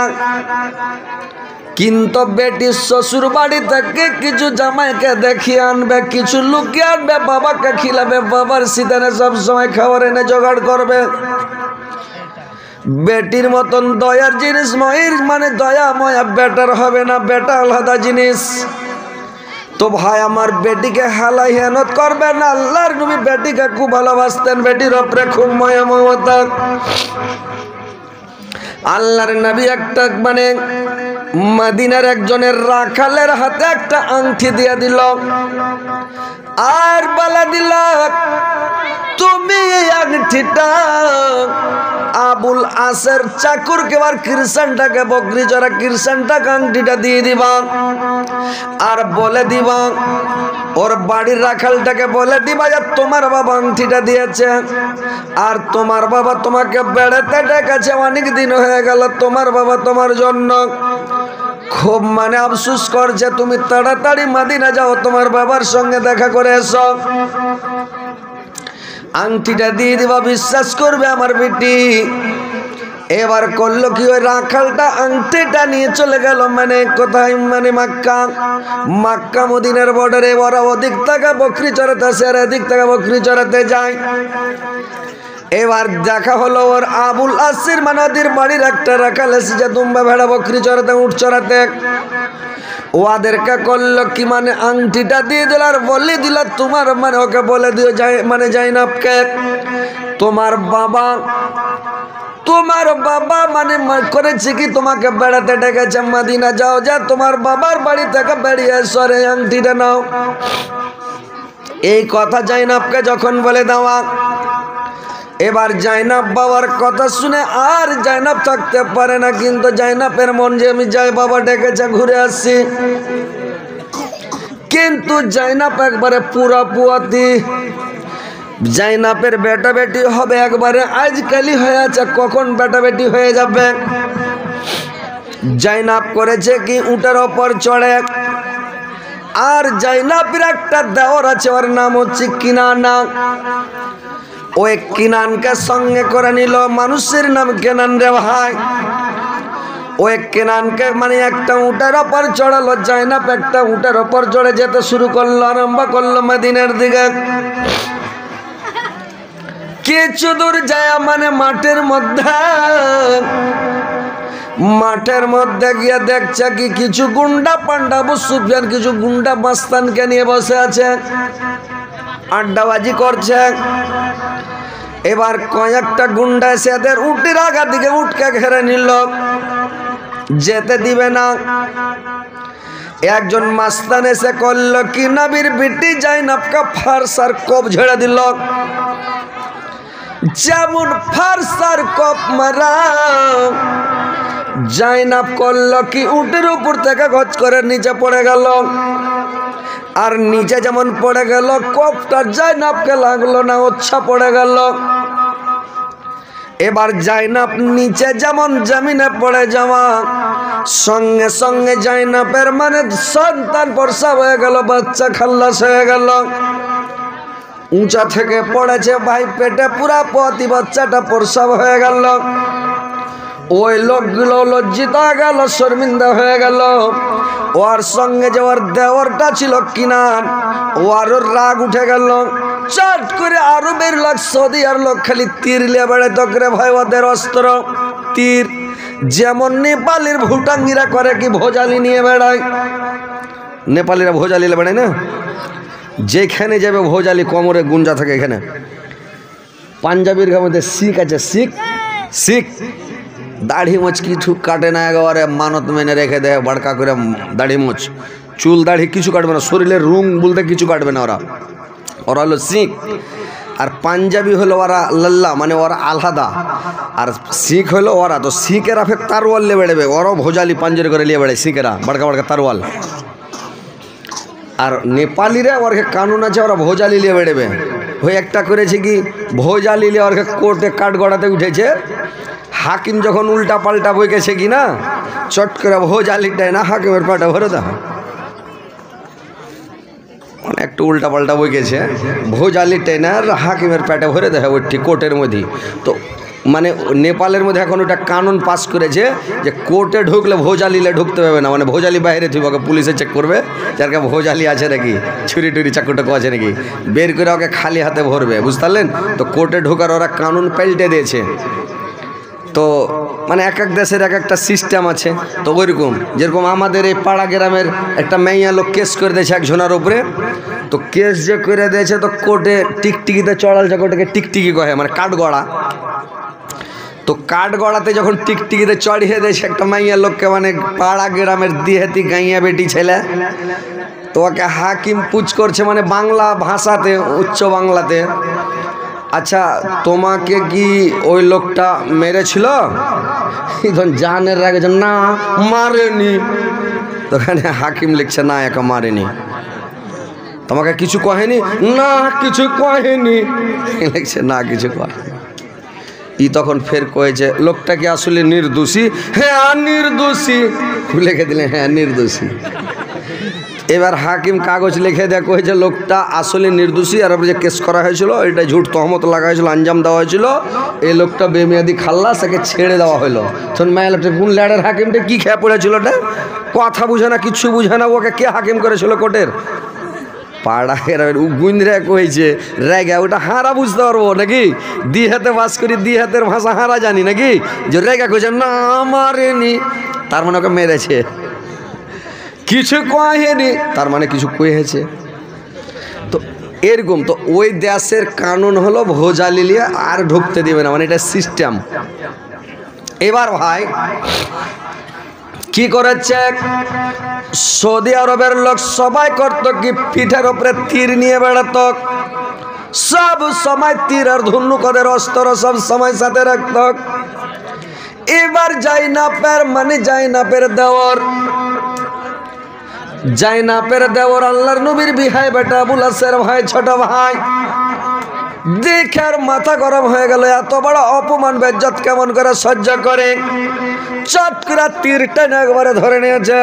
কিন্তু বেটির শ্বশুর বাড়ি থেকে কিছু জামাইকে দেখিয়ে আনবে, কিছু লুকিয়ে আনবে, বাবাকে খিলাবে, বাবার শীতানে সবসময় খাবার এনে জোগাড় করবে। বেটির মতন দয়ার জিনিস মানে দয়া ময়া বেটার হবে না। বেটা আলাদা জিনিস। তো ভাই আমার, বেটিকে হেলা হিয়ানত করবে না। আল্লাহর নবী বেটিকে খুব ভালোবাসতেন, বেটির ওপরে খুব মায়া মমতা। আল্লাহর নবী একটা মানে মদিনার একজনের রাখালের হাতে একটা আংটি দিয়ে দিল, আর বলে দিল তুমি এই আংটিটা আবুল আসের চাকুরকে আর কৃষানটাকে, বকরি চড়া কৃষানটাকে আংটিটা দিয়ে দিবা। আর বলে দিবা ওর বাড়ির রাখালটাকে বলে দিবা যে তোমার বাবা আংটিটা দিয়েছে, আর তোমার বাবা তোমাকে বেড়াতে ডেকেছে, অনেক দিন হয়ে গেল তোমার বাবা তোমার জন্য খুব মানে আফসোস করছে। তুমি তাড়াতাড়ি মদিনা যাও, তোমার বাবার সঙ্গে দেখা করে এসো। আংটিটা দিয়ে দিবা, বিশ্বাস করবে আমার বেটি। এবার করলো কি, ওই রাখালটা আংটিটা নিয়ে চলে গেল মানে কোথায়, মানে মাক্কা। মাক্কা মদিনার বর্ডারে। ওরা ওদিক থেকে বকরি চড়াতে আসে আর এদিক থেকে বকরি চড়াতে যায়। এবার দেখা হলো ওর আবুল আসির মানে ওদের বাড়ির একটা রাখাল এসেছে দুম্বা ভেড়া বকরি চড়াতে, উঠ চড়াতে। ওদেরকে করলো কি, মানে আংটিটা দিয়ে দিল আর বলে দিল তোমার মানে ওকে বলে দিও মানে জাইনাবকে তোমার বাবা মানে করেছে কি তোমাকে বেড়াতে ডেকেছে, মদিনা যাও, যা তোমার বাবার বাড়ি থেকে বেরিয়ে সরে আংটিটা নাও। এই কথা জাইনাবকে যখন বলে দেওয়া, এবার জাইনাব বাবার কথা শুনে আর জাইনাব থাকতে পারে না। কিন্তু জাইনাবের মন যে আমি যাই, বাবা ডেকেছে ঘুরে আসছি। কিন্তু জাইনাব একবারে পুরা পুয়াতি। জাইনাবের বেটা বেটি হবে একবারে আজকালই হয়ে আছে, কখন বেটা বেটি হয়ে যাবে। জাইনাব করেছে কি, উটের ওপর চড়ে। আর জাইনাবের একটা দেওর আছে, ওর নাম হচ্ছে কিনানা। ওই কিনানকে সঙ্গে করে নিল। মানুষের নাম কেনান রে ভাই। ওই কেনানকে মানে একটা উটের ওপর চড়ালো। জাইনাব একটা উটের ওপর চড়ে যেতে শুরু করলো, আরম্ভ করলো মদিনার দিকে। কিছু দূর যায় মানে মাঠের মধ্যে গিয়ে দেখছে কি কিছু গুন্ডা পান্ডা, আবু সুফিয়ান কিছু গুন্ডা মাস্তানকে নিয়ে বসে আছে, আড্ডাবাজি করছে। এবার কয়েকটা গুন্ডা এসে এদের উটের আগা দিকে উটকে ঘেরে নিল, যেতে দিবে না। একজন মাস্তান এসে করলো কি, নবীর বিটি জাইনাবকে ফারসার কোপ ঝেড়ে দিল। যেমন ফারসার কোপ মারা, জাইনাব করলো কি উটের উপর থেকে গজ করে নিচে পড়ে গেল। আর নিচে যেমন পড়ে গেল, কোপটা জাইনাবকে লাগলো না, ওচ্ছা পড়ে গেল। এবার জাইনাব নিচে যেমন জমিনে পড়ে যাওয়া, সঙ্গে সঙ্গে জাইনাবের মানে সন্তান প্রসব হয়ে গেল, বাচ্চা খাল্লাস হয়ে গেল। উঁচা থেকে পড়েছে ভাই, পেটে পুরা পতি, বাচ্চাটা প্রসব হয়ে গেল। ওই লোকগুলো লজ্জিত হয়ে গেল, শর্মিন্দা হয়ে গেল। ওর সঙ্গে যে ওর দেওরটা ছিল কিনান, ওর রাগ উঠে গেল। চট করে আরবের লোক, সৌদি আর লোক খালি তীর লিয়ে বেড়াইত করে ভাই, ওদের অস্ত্র তীর। যেমন নেপালের ভুটাঙ্গিরা করে কি ভোজালি নিয়ে বেড়ায়, নেপালিরা ভোজালি বেড়ায় না, যেখানে যাবে ভোজালি কোমরে গুঞ্জা থাকে। এখানে পাঞ্জাবির মধ্যে শিখ আছে, শিখ শিখ দাড়ি মোচ কিছু কাটে না, একেবারে মানত মেনে রেখে দেয় বড়কা করে দাড়ি মোচ, চুল দাড়ি কিছু কাটবে না, শরীরের রুং বলতে কিছু কাটবে না। ওরা হলো শিখ। আর পাঞ্জাবি হলো ওরা লাল্লা, মানে ওরা আলাদা। আর শিখ হলো ওরা, তো শিখেরা ফের তারওয়াল নিয়ে বেড়াবে, ওরাও ভোজালি পাঞ্জাবি করে নিয়ে বেড়ায় শিখেরা, বড়কা বড়কা তারওয়াল। আর নেপালিরা ওরকে কানুন আছে, ওরা ভোজালি নিয়ে বেড়াবে। ওই একটা করেছে কি, ভোজালি নিয়ে ওরকে কোর্টে কাঠ গড়াতে উঠেছে। হাকিম যখন উল্টা পাল্টা বই গেছে কি না, চট করে ভোজালিটাই না হাকিমের পাটা ভরে দেয়। একটু উল্টা পাল্টা বই গেছে, ভোজালিটাই না হাকিমের পেটে ভরে দেয় ওই কোর্টের মধ্যে। তো মানে নেপালের মধ্যে এখন ওটা কানুন পাস করেছে যে কোর্টে ঢুকলে ভোজালিলে ঢুকতে পারবে না, মানে ভোজালি বাইরে থিব, ওকে পুলিশে চেক করবে যার কাছে ভোজালি আছে নাকি, ছুরি টুরি চাকু আছে নাকি, বের করে ওকে খালি হাতে ভরবে, বুঝতে পারলেন? তো কোর্টে ঢোকার ওরা কানুন পাল্টে দিয়েছে। তো মানে এক এক দেশের এক একটা সিস্টেম আছে। তো ওইরকম যেরকম আমাদের এই পাড়া গ্রামের একটা মেয়া লোক কেস করে দিয়েছে একজনের উপরে। তো কেস যে করে দিয়েছে, তো কোর্টে টিকটিকিতে চড়াল, যে কোর্টকে টিকটিকি কহে, মানে কাঠগড়া। তো কাঠগড়াতে যখন টিকটিকিতে চড়িয়ে দিয়েছে একটা মাইয়া লোককে, মানে পাড়া গ্রামের দিহেতি গাইয়া বেটি ছেলে, তো ওকে হাকিম পুছ করছে, মানে বাংলা ভাষাতে, উচ্চ বাংলাতে, আচ্ছা তোমাকে কি ওই লোকটা মেরেছিল? তখন জানের রাগে না মারেনি। তখন হাকিম লিখছে না একা মারেনি। তোমাকে কিছু কহেনি? না কিছু কহেনি। লিখছে না কিছু কহেনি। ই তখন ফের কয়েছে লোকটা কি আসলে নির্দোষী? হ্যাঁ নির্দোষী। লিখে দিলে হ্যাঁ নির্দোষী। এবার হাকিম কাগজ লিখে দেয়, কয়েছে লোকটা আসলে নির্দোষী, আর যে কেস করা হয়েছিল এটা ঝুট তহমত লাগা হয়েছিল, আঞ্জাম দেওয়া হয়েছিল, এই লোকটা বেমেয়াদি খাল্লা, তাকে ছেড়ে দেওয়া হলো। তখন মায়া লোকটা কোন ল্যাডের হাকিমটা কি খেয়ে পড়েছিল, ওটা কথা বুঝে না, কিচ্ছু বুঝে না, ওকে কে হাকিম করেছিল কোর্টের? পাড়া গ্রামের গুঞ্জরা কইছে রেগা, ওটা হারা বুঝতে পারবো নাকি, দি হাতে বাস করি, দি হাতের ভাষা হারা জানি নাকি, যে রেগা কইছে না মারেনি, তার মানে ওকে মেরেছে। কিছু কহেনি, তার মানে কিছু কয়েছে। তো এরকম। তো ওই দেশের কানুন হলো ভোজালি লিয়ে আর ঢুকতে দিবে না, মানে এটা সিস্টেম। এবার ভাই কি করেছে, সৌদি আরবের লোক সবাই করত কি, পিঠের উপরে তীর নিয়ে বেড়াত, সব সময় তীর আর ধনুকের অস্ত্র সব সময় সাথে রাখত। এবার জাইনাপের, মানে জাইনাপের দেওর, জাইনাপের দেওর আল্লাহর নবীর বিহাই বেটা আবু লাসের ভাই, ছোট ভাই, দেখার মাথা গরম হয়ে গেল, এত বড় অপমান বেজ্জত কেমন করে সহ্য করে। চট করে তীরটা একবারে ধরে নিয়েছে,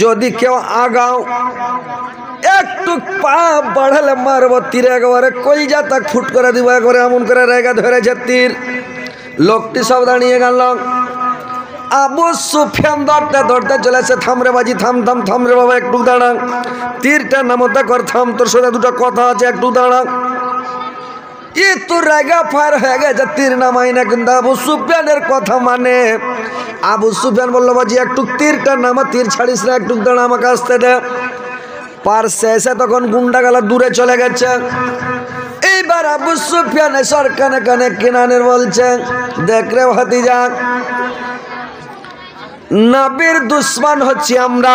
যদি কেউ আগাও একটু পা বাড়ালে মারবো, তীর একবারে কলজা তাক ফুট করে দিব, একবারে এমন করে রেগা ধরেছে তীর। লোকটি সব দাঁড়িয়ে গেল। আবু সুফিয়ান দৌড়তে দৌড়তে চলেছে, থাম রে বাজি, থাম থাম থাম রে বাবা, একটু দাঁড়া, তীরটা নামতে কর, থাম, তোর সাথে দুটো কথা আছে, একটু দাঁড়া। ই তো রেগা ফায়ার হয়ে গেছে, তীর নামাই না, কিন্তু আবু সুফিয়ানের কথা মানে। আবু সুফিয়ান বললো বাজি একটু তীরটা নামা, তীর ছাড়িস না, একটু দাঁড়া, আমাকে আসতে দে। পারছে এসে তখন গুন্ডা গেলা দূরে চলে গেছে। এইবার আবু সুফিয়ান এসর কানে কানে কিনানের বলছে, দেখ রে ভাতিজা, নবীর দুশ্মন হচ্ছি আমরা,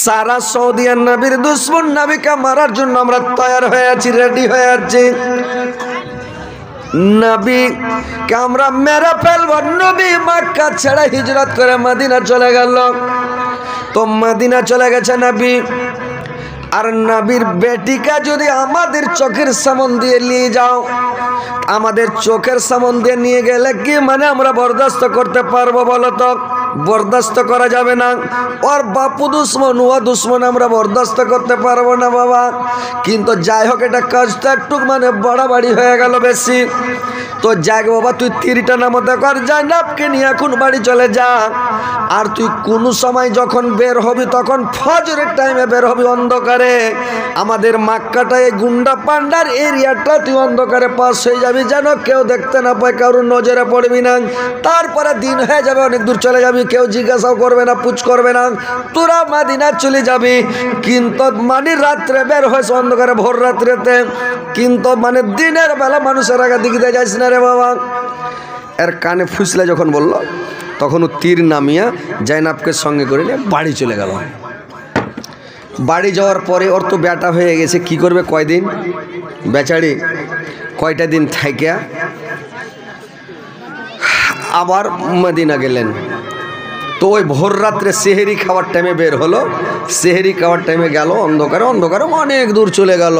সারা সৌদি নবীর দুশ্মন, নবীকে মারার জন্য আমরা তৈরি হয়ে আছি, রেডি হয়ে আছি। নবীকে আমরা মেরে ফেলবো। নবী মক্কা ছেড়ে হিজরত করে মদিনা চলে গেল। তো মদিনা চলে গেছে নবী, আর নবীর বেটিকা যদি আমাদের চোখের সামন দিয়ে নিয়ে যাও, আমাদের চোখের সামন দিয়ে নিয়ে গেলে কি মানে আমরা বরদাস্ত করতে পারবো বলো তো? বরদাস্ত করা যাবে না। ওর বাপু দুশ্মন, ও দুশ্মন, আমরা বরদাস্ত করতে পারবো না বাবা। কিন্তু যাই হোক, এটা কাজটা একটু মানে বাড়াবাড়ি হয়ে গেল বেশি। তো যাক বাবা তুই তীরটা নামতে কর, জাইনাবকে নিয়ে এখন বাড়ি চলে যা। আর তুই কোনো সময় যখন বের হবি তখন ফজরের টাইমে বের হবি অন্ধকারে। আমাদের মক্কাটা এই গুন্ডা পান্ডার এরিয়াটা তুই অন্ধকারে পাস হয়ে যাবি, যেন কেউ দেখতে না পায়, কারোর নজরে পড়বি না। তারপরে দিন হয়ে যাবে, অনেক দূর চলে যাবি, কেউ জিজ্ঞাসাও করবে না, পুছ করবে না, তোরা মদিনা চলে যাবি। কিন্তু মানে রাত্রে বের হয়েছে অন্ধকারে, ভোর রাত্রেতে, কিন্তু মানে দিনের বেলা মানুষের আগে দিকে যাইস না রে বাবা। এর কানে ফুসলে যখন বলল তখন ও তীর নামিয়া জাইনাবকে সঙ্গে করে নিয়ে বাড়ি চলে গেল। বাড়ি যাওয়ার পরে ওর তো বেটা হয়ে গেছে, কি করবে কয়দিন, বেচারি কয়টা দিন থাইকা আবার মদিনা গেলেন। তো ওই ভোর রাত্রে সেহেরি খাওয়ার টাইমে বের হলো, সেহেরি খাওয়ার টাইমে গেল অন্ধকারে, অন্ধকারে অনেক দূর চলে গেল।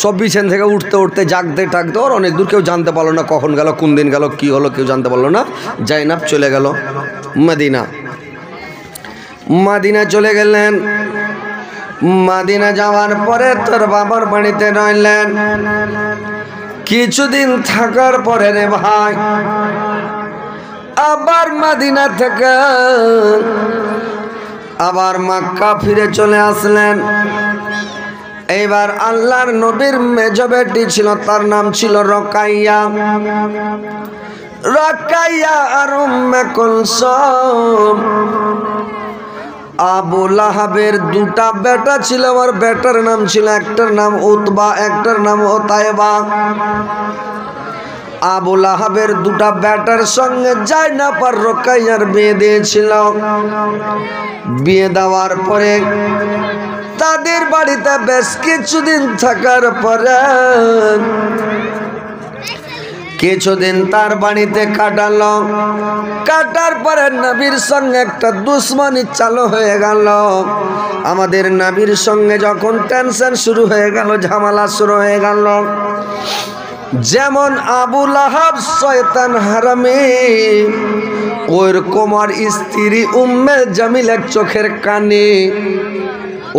সব বিছান থেকে উঠতে উঠতে জাগতে টাগতে ওর অনেক দূর, কেউ জানতে পারলো না কখন গেল, কোন দিন গেল, কি হলো কেউ জানতে পারলো না। জাইনাব চলে গেল মদিনা। মদিনা চলে গেলেন। মদিনা যাওয়ার পরে তোর বাবার বাড়িতে রইলেন। কিছুদিন থাকার পরে রে ভাই আবার মদিনা থেকে আবার মক্কা ফিরে চলে আসলেন। এইবার আল্লাহর নবীর মেজ বেটি ছিল, তার নাম ছিল রোকাইয়া। রোকাইয়া আর উম্মে কুলসুম। আবু লাহাবের দুটা বেটা ছিল, আর বেটার নাম ছিল, একটার নাম উতবা, একটার নাম উতাইবা। আবু লাহাবের দুটা বেটার সঙ্গে জাইনাব আর রোকাইয়ার বিয়ে দিয়েছিল। বিয়ে দেওয়ার পরে তাদের বাড়িতে বেশ কিছুদিন থাকার পরে কিছুদিন তার বাড়িতে কাটালো। কাটার পরে নবীর সঙ্গে একটা দুশ্মনী চালু হয়ে গেল। আমাদের নবীর সঙ্গে যখন টেনশন শুরু হয়ে গেল, ঝামেলা শুরু হয়ে গেল। যেমন আবু লাহাব শয়তান হারামি, ওরকম আর স্ত্রী উম্মে জামিল এক চোখের কানি।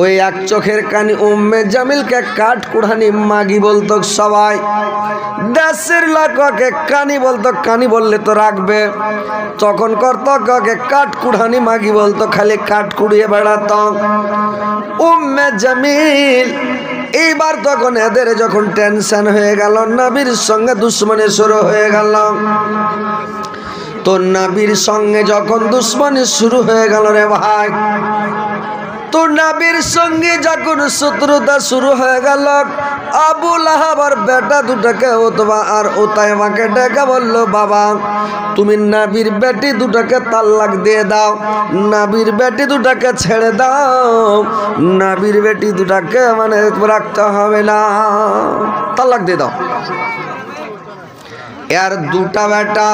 ওই এক চোখের কানি উম্মে জামিলকে কাঠ কুড়ানি মাগি বলতো সবাই। দেশের লোককে কানি বলতো, কানি বললে তো রাখবে, তখন করতো কাকে কাঠ কুড়ানি মাগি বলতো, খালি কাঠ কুড়িয়ে বেড়াতো উম্মে জামিল। এইবার তখন এদের যখন টেনশন হয়ে গেল, নবীর সঙ্গে দুশ্মনী শুরু হয়ে গেল। তো নবীর সঙ্গে যখন দুশ্মনী শুরু হয়ে গেল রে ভাই, তো নবীর সঙ্গে যখন শত্রুতা শুরু হয়ে গেল, আবু লাহাব আর বেটা দুটাকে উতবা আর উতাইবাকে ডেকে বলল, বাবা তুমি নবীর বেটি দুটাকে তালাক দিয়ে দাও, নবীর বেটি দুটাকে ছেড়ে দাও, নবীর বেটি দুটাকে মানে রাখতে হবে না, তালাক দিয়ে দাও। এর দুটা বেটা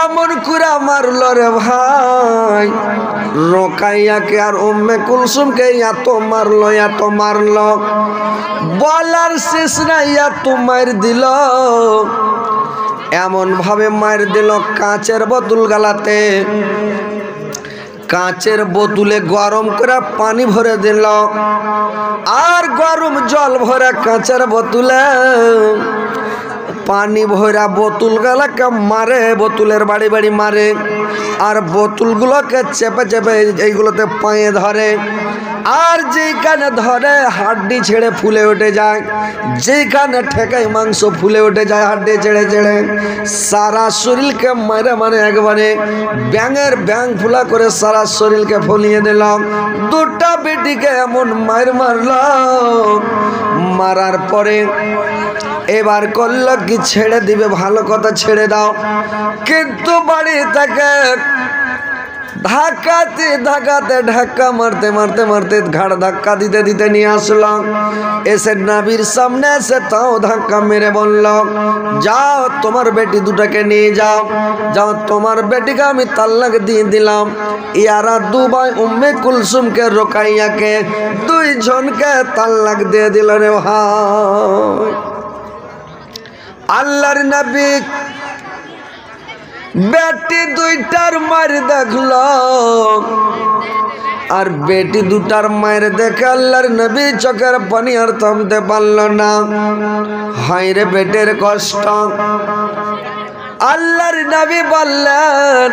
এমন করে মারলো রে ভাই, রোকাইয়াকে আর উম্মে কুলসুমকে এত মারলো, এত মারলো, বলার শেষ নাই, এত মার দিল। এমন ভাবে মার দিল, কাঁচের বোতল গালাতে, কাঁচের বোতলে গরম করে পানি ভরে দিল, আর গরম জল ভরে কাঁচের বোতলে পানি ভরা বোতল গুলাকে মারে, বোতলের বাড়ি বাড়ি মারে, আর বোতলগুলোকে চেপে চেপে এইগুলোতে পায়ে ধরে, আর যেখানে ধরে হাড্ডি ছেড়ে ফুলে উঠে যায়, যেখানে ঠেকায় মাংস ফুলে উঠে যায় হাড্ডি ছেড়ে ছেড়ে, সারা শরীরকে মারে মানে একবারে ব্যাঙের ব্যাঙ ফুলা করে সারা শরীরকে ফুলিয়ে দিলাম। দুটা বেটিকে এমন মার মারল, মারার পরে এবার করল কি ছেড়ে দিবে, ভালো কথা ছেড়ে দাও, কিন্তু বাড়ি থেকে ধাক্কাতে ধাক্কাতে ধাক্কা মারতে মারতে মারতে ঘাড় ধাক্কা দিতে দিতে নিয়ে আসলাম। এসে নবীর সামনে এসে তাও ধাক্কা মেরে বলল, যাও তোমার বেটি দুটাকে নিয়ে যাও, যাও তোমার বেটিকে আমি তালাক দিয়ে দিলাম। ইয়ারা দুবাই উম্মে কুলসুমকে রোকাইয়াকে দুইজনকে তালাক দিয়ে দিল রে ভাই। আল্লাহর নবী বেটি দুইটার মার দেখল, আর বেটি দুটার মায়ের দেখে আল্লাহর নবী চোখের পানি আর থামতে পারল না। হায় রে বেটের কষ্ট। আল্লাহর নবী বললেন,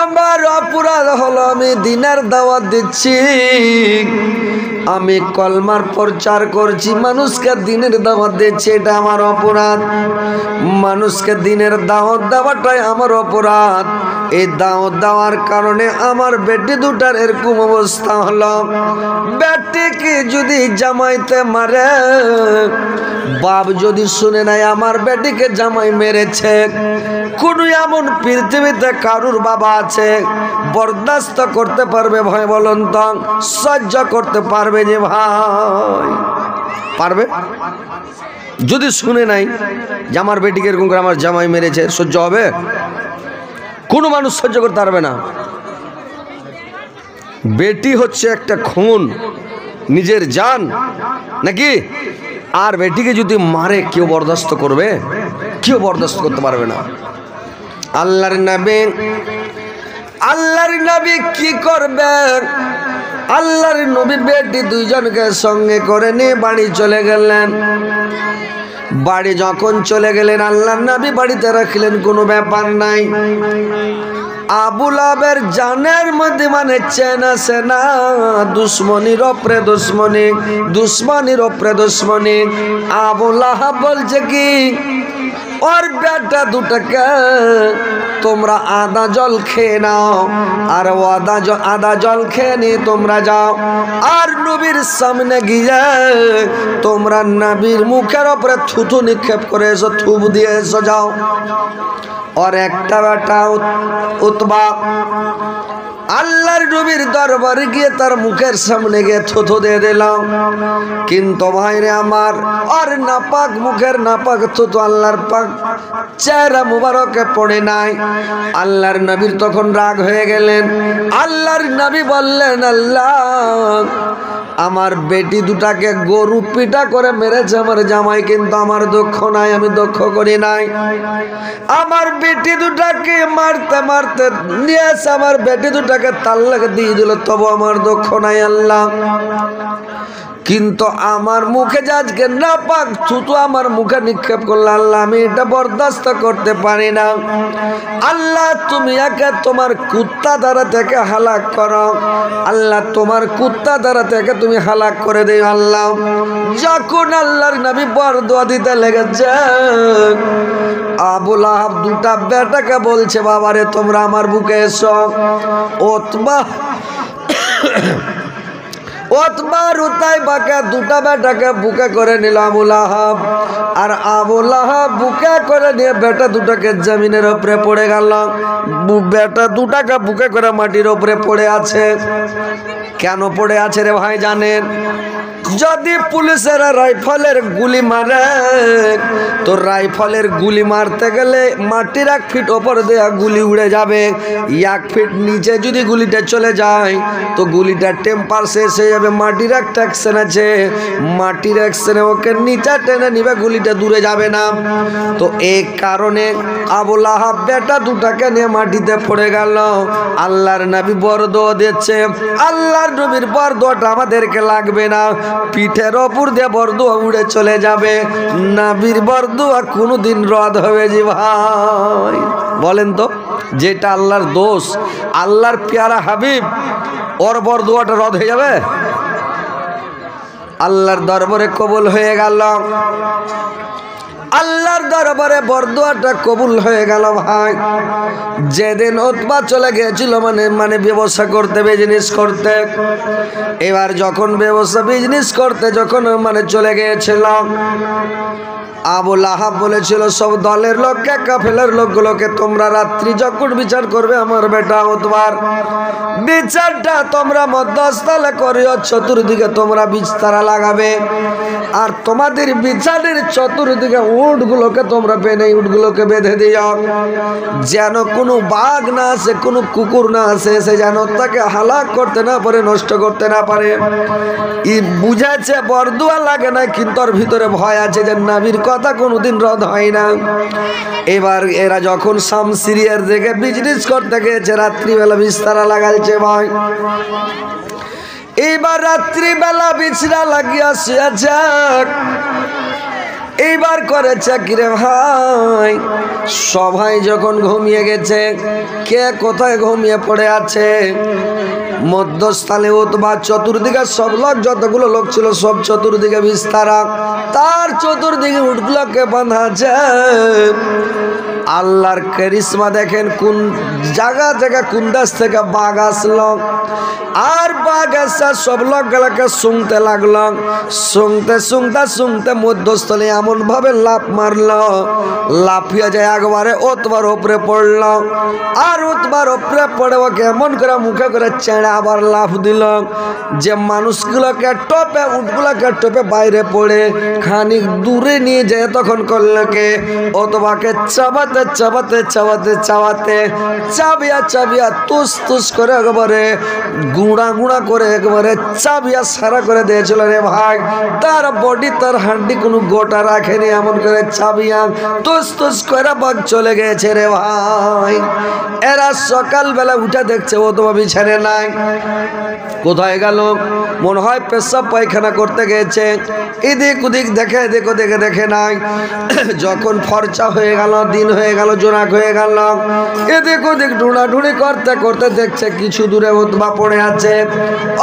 আমার অপরাধ হলো আমি দিনের দাওয়াত দিচ্ছি, আমি কলমার প্রচার করছি, মানুষকে দিনের দাওয়াত দিচ্ছি, এটা আমার অপরাধ। মানুষকে দিনের দাওয়াত দেওয়াটাই আমার অপরাধ। এই দাওয়াত দেওয়ার কারণে আমার বেটি দুটার এরকম অবস্থা হলো। বেটিকে যদি জামাইতে মারে, বাপ যদি শুনে নাই আমার বেটিকে জামাই মেরেছে, কোন এমন পৃথিবীতে কারুর বাবা আছে বরদাস্ত করতে পারবে? ভাই বলুন তো, সহ্য করতে পারবে যে ভাই? পারবে? যদি শুনে নাই যে আমার বেটিকে এরকম করে আমার জামাই মেরেছে, সহ্য হবে? কোনো মানুষ সহ্য করতে পারবে না। বেটি হচ্ছে একটা খুন, নিজের জান নাকি? আর বেটিকে যদি মারে কেউ বরদাস্ত করবে? কেউ বরদাস্ত করতে পারবে না। আল্লাহর নবী কি করবেন? আল্লাহর নবী বেটি দুইজনকে সঙ্গে করে নিয়ে বাড়ি চলে গেলেন। বাড়ি যখন চলে গেলেন, আল্লাহর নবী বাড়িতে রাখলেন, কোনো ব্যাপার নাই। আবু লাহাবের জানের মধ্যে মানে চেন আছে না, দুশ্মনির ওপরে দুশ্মনি, দুশ্মনির ওপরে দুশ্মনি। আবু লাহাব বলছে কি, ওর বেটা দুটাকে তোমরা আদা জল খেয়ে নাও, আর আদা জল খেয়ে নিয়ে তোমরা যাও, আর নবীর সামনে গিয়ে তোমরা নবীর মুখের ওপরে থুথু নিক্ষেপ করে এসো, থুপ দিয়ে এসো, যাও। और একটা বেটা উতবা আল্লাহর নবীর দরবারে গিয়ে তার মুখের সামনে গিয়ে থুথু দিয়ে দিলাম, কিন্তু ভাইরে আমার আর নাপাক মুখের নাপাক থুথু আল্লাহর পাক চেহারা মুবারকে পড়ে নাই। আল্লাহর নবীর তখন রাগ হয়ে গেলেন। আল্লাহর নবী বললেন, আল্লাহ আমার বেটি দুটাকে গরু পিটা করে মেরেছে আমার জামাই, কিন্তু আমার দুঃখ নাই, আমি দুঃখ করি নাই। আমার বেটি দুটাকে মারতে মারতে নিয়েছে, আমার বেটি দুটাকে তাল্লাক দিয়ে দিল, তবু আমার দুঃখ নাই আল্লাহ। কিন্তু আমার মুখে আজকে নাপাক থুতু আমার মুখে নিক্ষেপ করল, আল্লাহ আমি এটা বরদাস্ত করতে পারি না। আল্লাহ তুমি একে তোমার কুত্তা দ্বারা থেকে হালাক করো, আল্লাহ তোমার কুত্তা দ্বারা থেকে তুমি হালাক করে দিও আল্লাহ। যখন আল্লাহর নবী বরদোয়া দিতে লেগেছে, আবু লাহাব দুটা বেটাকে বলছে, বাবারে তোমরা আমার বুকে এসো। ওতবার উতাইবাকে দুটা বেটাকে বুকে করে নিল আবু লাহাব, আর আবু লাহাব বুকে করে নিয়ে বেটা দুটাকে জমিনের উপরে পড়ে গেল। বেটা দুটাকে বুকে করে মাটির উপরে পড়ে আছে। কেন পড়ে আছে রে ভাই জানেন? যদি পুলিশের রাইফেলের গুলি মারে, তো রাইফেলের গুলি মারতে গেলে মাটির 1 ফিট ওপর দেয়া গুলি উড়ে যাবে। 1 ফিট নিচে যদি গুলিটা চলে যায় তো গুলিটা টেম্পার শেষ হয়ে যাবে। মাটির একটা অ্যাকশন আছে, মাটির অ্যাকশনে ওকে নিচে টেনে নিবে, গুলিটা দূরে যাবে না। তো এই কারণে আবু লাহাব বেটা দুটাকে নিয়ে মাটিতে পড়ে গেল। আল্লাহর নবী বরদোয়া দিচ্ছে, আল্লাহর নবীর বরদোয়াটা আমাদেরকে লাগবে না, পিঠের ওপর দিয়ে বরদোয়া উড়ে চলে যাবে। নবীর বরদোয়া কোনোদিন রদ হবে জি ভাই? বলেন তো, যেটা আল্লাহর দোষ, আল্লাহর প্যারা হাবিব, ওর বরদোয়াটা রদ হয়ে যাবে? আল্লাহর দরবারে কবুল হয়ে গেল, আল্লাহর দরবারে বরদোয়াটা কবুল হয়ে গেল ভাই। যেদিন উতবা চলে গিয়েছিল মানে ব্যবসা করতে, বিজনেস করতে, এবার যখন ব্যবসা বিজনেস করতে যখন চলে গিয়েছিল, আবু লাহাব বলেছিল সব দলের লোককে, কাফেলার লোকগুলোকে, তোমরা রাত্রি যখন বিচার করবে আমার বেটা উতবার, বিচারটা তোমরা মধ্যস্থলে করিও, চতুর্দিকে তোমরা বিস্তারা লাগাবে, আর তোমাদের বিচারের চতুর্দিকে উটগুলোকে তোমরা বেঁধে উটগুলোকে বেঁধে দিও, যেন কোনো বাঘ না আসে, কোনো কুকুর না আসে, সে যেন তাকে হালাক করতে না পারে, নষ্ট করতে না পারে। ই বুঝাচ্ছে বরদুয়া লাগে না, কিন্তু ওর ভিতরে ভয় আছে যে নবীর কথা কোনোদিন রদ হয় না। এবার এরা যখন শামসিরিয়ার দিকে বিজনেস করতে গেছে, রাত্রিবেলা বিস্তারা লাগাইছে ভাই। এইবার রাত্রিবেলা বিছনা লাগিয়া শুয়েছে। এইবার করেছে কিরে ভাই, সবাই যখন ঘুমিয়ে গেছে, কে কোথায় ঘুমিয়ে পড়ে আছে, মধ্যস্থলে উতবা, চতুর্দিকে সব লোক, যতগুলো লোক ছিল সব চতুর্দিকে বিস্তারা, তার চতুর্দিকে উটগুলোকে বাঁধা আছে। আল্লাহর কারিশমা দেখেন, কোন জায়গা জায়গা কোন দেশ থেকে বাঘ আসলো, আর বাঘ এসে সব লোকগুলোকে শুনতে লাগলো। শুনতে শুনতে শুনতে মধ্যস্থলে এমন ভাবে লাফ মারলো, লাফিয়ে যায় একবারে উতবার উপরে পড়লো, আর উতবার উপরে পড়ে ওকে এমন করে মুখে করে চেড়ে আবার লাফ দিল যে মানুষগুলোকে টপে, উটগুলোকে টপে বাইরে পড়ে খানিক দূরে নিয়ে যায়। তখন করলো কে, অতবাকে চাবাতে চাবাতে চাবাতে চাবাতে চাবিয়া চাবিয়া তুস তুস করে একবারে গুঁড়া গুঁড়া করে একবারে চাবিয়া সারা করে দিয়েছিল রে ভাই। তার বডি, তার হাড্ডি কোনো গোটা রাখেনি, এমন করে চাবিয়া তুস তুস করে বাঘ চলে গেছে রে ভাই। এরা সকালবেলা উঠে দেখছে ও তোমার বিছানে নাই, কোথায় গেল? মনে হয় পেশাব পায়খানা করতে গেছে। এদিক ওদিক দেখে, এদিক ওদিকে দেখে নাই। যখন ফর্চা হয়ে গেল, দিন হয়ে গেল, জোনাক হয়ে গেল, এদিক ওদিক ঢুঁড়াঢুঁড়ি করতে করতে দেখছে কিছু দূরে উতবা পড়ে আছে।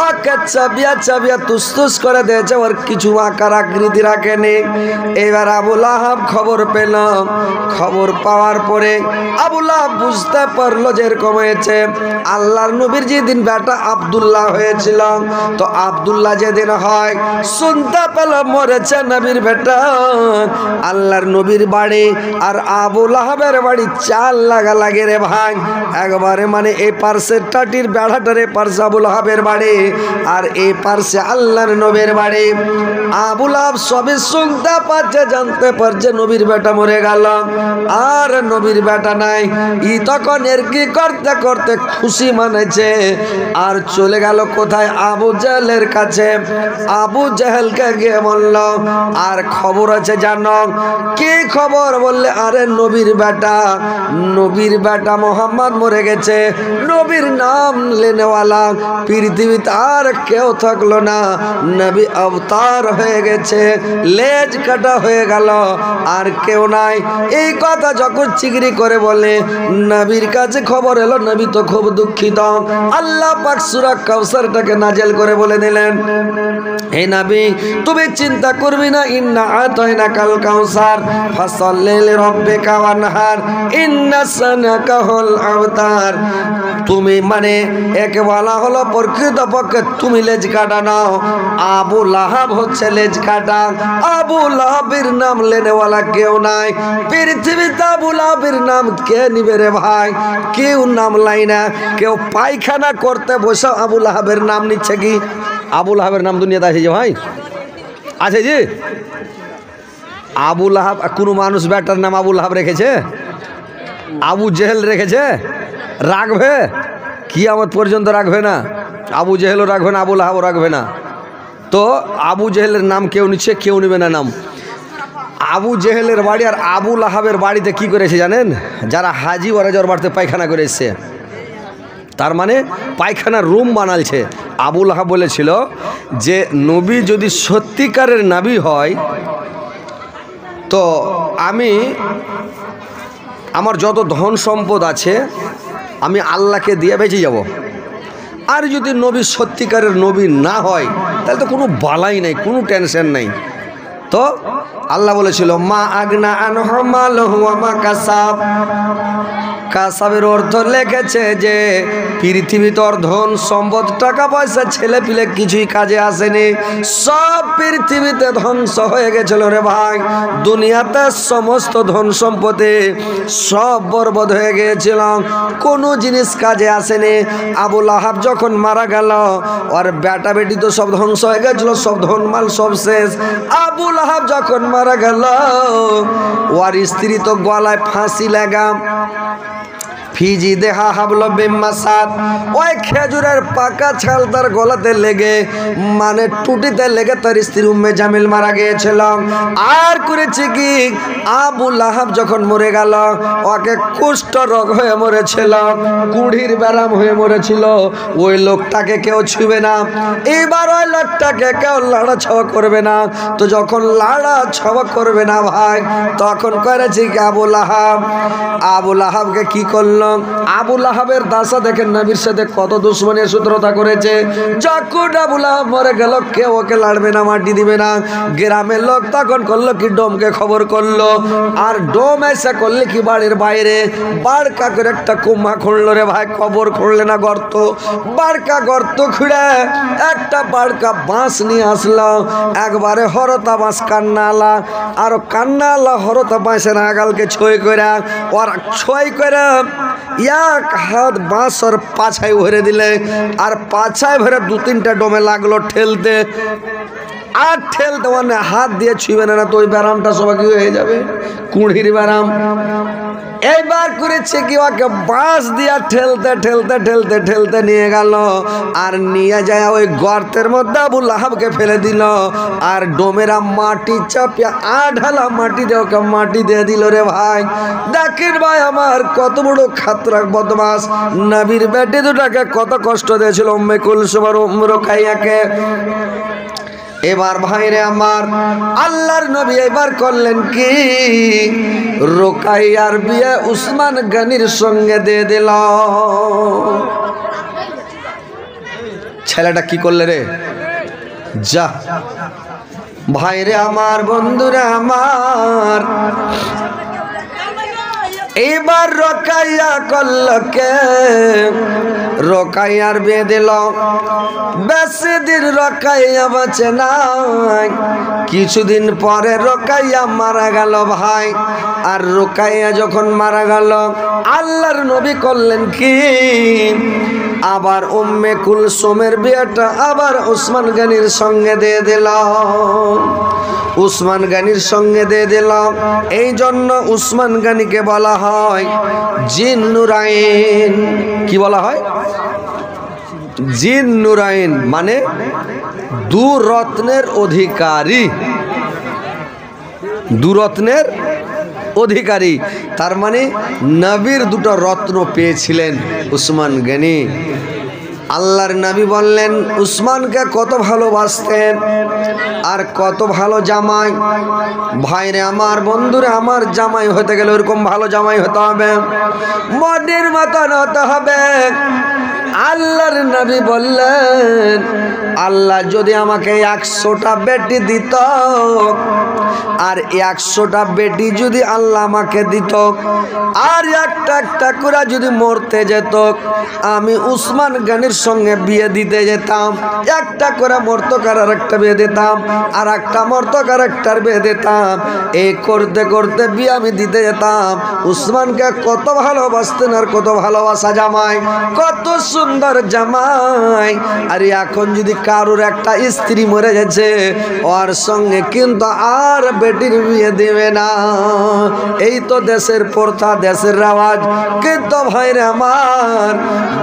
ওকে চাবিয়া চাবিয়া তুস তুস করে দিয়েছে, ওর কিছু আকার আকৃতি রাখেনি। এবার আবু লাহাব খবর পেল। খবর পাওয়ার পরে আবু লাহাব বুঝতে পারলো যে এরকম হয়েছে। আল্লাহর নবীর যেদিন বেটা আব্দুল্লাহ হয়েছিল, তো আব্দুল্লাহ যেদিন হয়, শুনতে পেল মরেছে নবীর বেটা। আল্লাহর নবীর বাড়ি আর আবু লাহাবের বাড়ি 4 লাগা লাগে রে ভাই। একবারে মানে এই পার্শ্বের টাটির বেড়াটার এ পার্শ্বে আবু লাহাবের বাড়ি, আর এই পার্শ্বে আল্লাহর নবীর বাড়ি। আবু লাহাব সবে শুনতে পাচ্ছে, জানতে পারছে নবীর বেটা মরে গেল, আর নবীর বেটা নাই। ই তখন এর কি করতে করতে খুশি মানেছে, আর চলে গেল কোথায়? আবু জাহেলের কাছে। আবু জাহেলকে গিয়ে বলল, আর খবর আছে জানো? কি খবর? বললে, আরে নবীর বেটা, নবীর বেটা মোহাম্মদ মরে গেছে, নবীর নাম লেনেওয়ালা পৃথিবীতে আর কেউ থাকলো না, নবী অবতার হয়ে গেছে, লেজ কাটা হয়ে গেল, আর কেউ নাই। এই কথা যখন চিগরি করে বলে, নবীর কাছে খবর এলো। নবী তো খুব দুঃখিত। আল্লাহ পাক সূরা কাউসারটাকে নাজেল করে বলে দিলেন, হে নবী, তুমি চিন্তা করবি না, ইন্না আতাইনাকাল কাউসার ফাসাল্লি লিরাব্বিকা ওয়ানহার ইন্না সানাকাহুল আবতার। তুমি মানে একে বলা হলো প্রকৃতপক্ষে তুমি লেজ কাটা নাও। আবু লাহাব হচ্ছে লেজ কাটা। আবু লাহাবের নাম লেনেওয়ালা কেউ নাই পৃথিবীতে। আবু লাহাবের নাম কে নিবে রে ভাই? কেউ নাম লাই না। কেউ পায়খানা করতে বসে আবু লাহাবের নাম নিচ্ছে কি? আবু লাহাবের নাম দুনিয়াতে আছে যে ভাই? আছে জি? আবু লাহাব, কোনো মানুষ বেটার নাম আবু লাহাব রেখেছে? আবু জেহেল রেখেছে? রাখবে? কিয়ামত পর্যন্ত রাখবে না। আবু জেহেলও রাখবে না, আবু লাহাবও রাখবে না। তো আবু জেহেলের নাম কেউ নিচ্ছে, কেউ নেবে না নাম। আবু জেহেলের বাড়ি আর আবু লাহাবের বাড়িতে কি করেছে জানেন? যারা হাজি ওরা যার বাড়িতে পায়খানা করে এসছে, তার মানে পায়খানার রুম বানালছে। আবু লাহাব বলেছিল যে নবী যদি সত্যিকারের নবী হয়, তো আমি আমার যত ধন সম্পদ আছে আমি আল্লাহকে দিয়ে বেঁচে যাব। আর যদি নবী সত্যিকারের নবী না হয়, তাহলে তো কোনো বালাই নাই, কোনো টেনশন নাই। তো আল্লাহ বলেছিল, মা আগনা আনহু মালুহু ওয়া মা কাসাব, কাসাবের অর্থ লিখেছে যে পৃথিবীতে ধন সম্পদ টাকা পয়সা ছেলে পিলে কিছুই কাজে আসেনি, সব পৃথিবীতে ধ্বংস হয়ে গেছিল রে ভাই। দুনিয়াতে সমস্ত ধন সম্পদে সব বরবাদ হয়ে গিয়েছিল, কোনো জিনিস কাজে আসেনি। আবু লাহাব যখন মারা গেল, আর বেটা বেটি তো সব ধ্বংস হয়ে গেছিল, সব ধন মাল সব শেষ। আবু লাহাব যখন মারা গেল, ওর স্ত্রী তো গলায় ফাঁসি লাগা, ফিজি দেহা হাবল বিম্মাসাদ, ওই খেজুরের পাকা ছাল তার গলাতে লেগে মানে টুটিতে লেগে তার স্ত্রী উম্মে জামিল মারা গিয়েছিল। আর করেছে কি, আবু লাহাব যখন মরে গেল, ওকে কুষ্ঠ রোগ হয়ে মরেছিল, কুড়ির ব্যারাম হয়ে মরেছিল। ওই লোকটাকে কেউ ছুবে না, এবার ওই লোকটাকে কেউ লাড়া ছাওয়া করবে না। তো যখন লাড়া ছাওয়া করবে না ভাই, তখন করেছে কি আবু লাহাবকে কি করলো, আবু লাহাবের দাসা দেখেন নবীর সাথে কত দুশ্মনের সূত্রতা করেছে। যখন আবু লাহাব মরে গেল, কেউ ওকে লাড়বে না, মাটি দিবে না। গ্রামের লোক তখন করলো কি, ডোমকে খবর করলো। আর ডোম এসে করলে কি, বাড়ির বাইরে বাড়কা করে একটা কুম্মা খুঁড়লো রে ভাই, কবর খুঁড়লে না, গর্ত, বাড়কা গর্ত খুঁড়ে একটা বাড়কা বাঁশ নিয়ে আসলো, একবারে হরতা বাঁশ কান্নালা, আর কান্নালা হরতা বাঁশের আগালকে ছয় করে, ওর ছয় করে এক হাত বাঁশর পাছায় ভরে দিলে, আর পাছায় ভরে দু তিনটা ডোমে লাগলো ঠেলতে। আর ঠেলতে মানে হাত দিয়ে ছুঁবে না, তো ওই ব্যারামটা সবাই কি হয়ে যাবে, কুড়ির ব্যারাম। এইবার করেছে কি, ওকে বাঁশ দিয়া ঠেলতে ঠেলতে ঠেলতে ঠেলতে নিয়ে গেল, আর নিয়ে যায় ওই গর্তের মধ্যে আবু লাহাবকে ফেলে দিল। আর ডোমেরা মাটি চাপিয়ে আঢালা মাটি দিয়ে ওকে মাটি দিয়ে দিল রে ভাই। দেখেন ভাই আমার, কত বড় খাতরা বদমাস, নবীর বেটি দুটাকে কত কষ্ট দিয়েছিল উম্মে কুলসুম আর উম্মে রুকাইয়াকে। এবার ভাইরে আমার, আল্লাহর নবী এবার করলেন কি, রুকাইয়ার বিয়ে উসমান গনির সঙ্গে দিয়ে দিল। ছেলেটা কি করলে রে, যা ভাইরে আমার, বন্ধুরা আমার, এবার রোকাইয়া করল কে, রোকাইয়ার বিয়ে দিল। বেশি দিন রোকাইয়া বাঁচে নাই, কিছুদিন পরে রোকাইয়া মারা গেল ভাই। আর রোকাইয়া যখন মারা গেল, আল্লাহর নবী করলেন কি, আবার উম্মে কুলসুমের বিয়েটা আবার উসমান গনির সঙ্গে দিয়ে দিল, উসমান গনির সঙ্গে দিয়ে দিল। এই জন্য উসমান গনিকে বলা হয় জিন্নুরাইন। কি বলা হয়, জিন্নুরাইন, মানে দু রত্নের অধিকারী, দু রত্নের অধিকারী। তার মানে নবীর দুটো রত্ন পেয়েছিলেন উসমান গনি। আল্লাহর নবী বললেন উসমানকে কত ভালোবাসতেন, আর কত ভালো জামাই। ভাইরে আমার, বন্ধুরে আমার, জামাই হতে গেলে ওরকম ভালো জামাই হতে হবে, মনের মতন হতে হবে। আল্লাহর নবী বললেন, আল্লাহ যদি আমাকে 100টা বেটি দিত, আর 100টা বেটি যদি আল্লাহ আমাকে দিত, আর একটা একটা করে যদি মরতে যেত, আমি উসমান গনির সঙ্গে বিয়ে দিতে যেতাম। একটা করে মর্তকার আর একটা বিয়ে দিতাম, আর একটা মর্তকার একটার বিয়ে দিতাম। এই করতে করতে বিয়ে আমি দিতে যেতাম। উসমানকে কত ভালোবাসতেন, আর কত ভালোবাসা জামাই, কত সুন্দর জামাই। আর এখন যদি কারোর একটা স্ত্রী মরে গেছে, ওর সঙ্গে কিন্তু আর বেটির বিয়ে দিবে না। এই তো দেশের প্রথা, দেশের রেওয়াজ। কিন্তু ভাইরে আমার,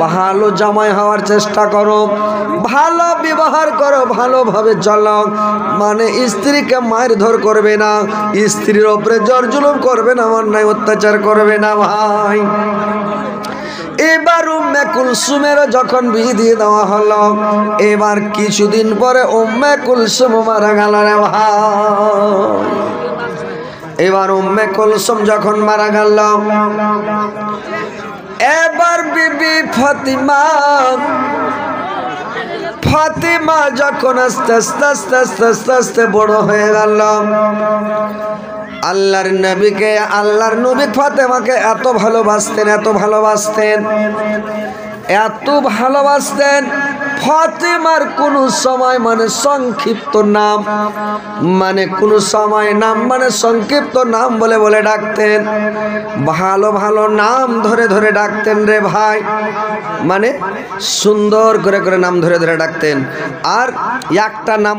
ভালো জামাই হওয়ার চেষ্টা করো, ভালো ব্যবহার করো, ভালোভাবে চলো। মানে স্ত্রীকে মারধর করবে না, স্ত্রীর উপরে জোর জুলুম করবে না, অন্যায় অত্যাচার করবে না ভাই। এবার উম্মে কুলসুমের যখন বিয়ে দিয়ে দেওয়া হলো, এবার কিছুদিন পরে উম্মে কুলসুম মারা গেল রে ভাই। এবার উম্মে কুলসুম যখন মারা গেল, এবার বিবি ফাতিমা, ফাতিমা যখন আস্তে আস্তে আস্তে আস্তে আস্তে আস্তে বড় হয়ে গেল, আল্লাহর নবীকে, আল্লাহর নবী ফাতেমাকে এত ভালোবাসতেন, এত ভালোবাসতেন, এত ভালোবাসতেন। ফাতেমার কোন সময় মানে সংক্ষিপ্ত নাম, মানে কোন সময় নাম মানে সংক্ষিপ্ত নাম বলে বলে ডাকতেন। ভালো ভালো নাম ধরে ধরে ডাকতেন রে ভাই, মানে সুন্দর করে করে নাম ধরে ধরে ডাকতেন। আর একটা নাম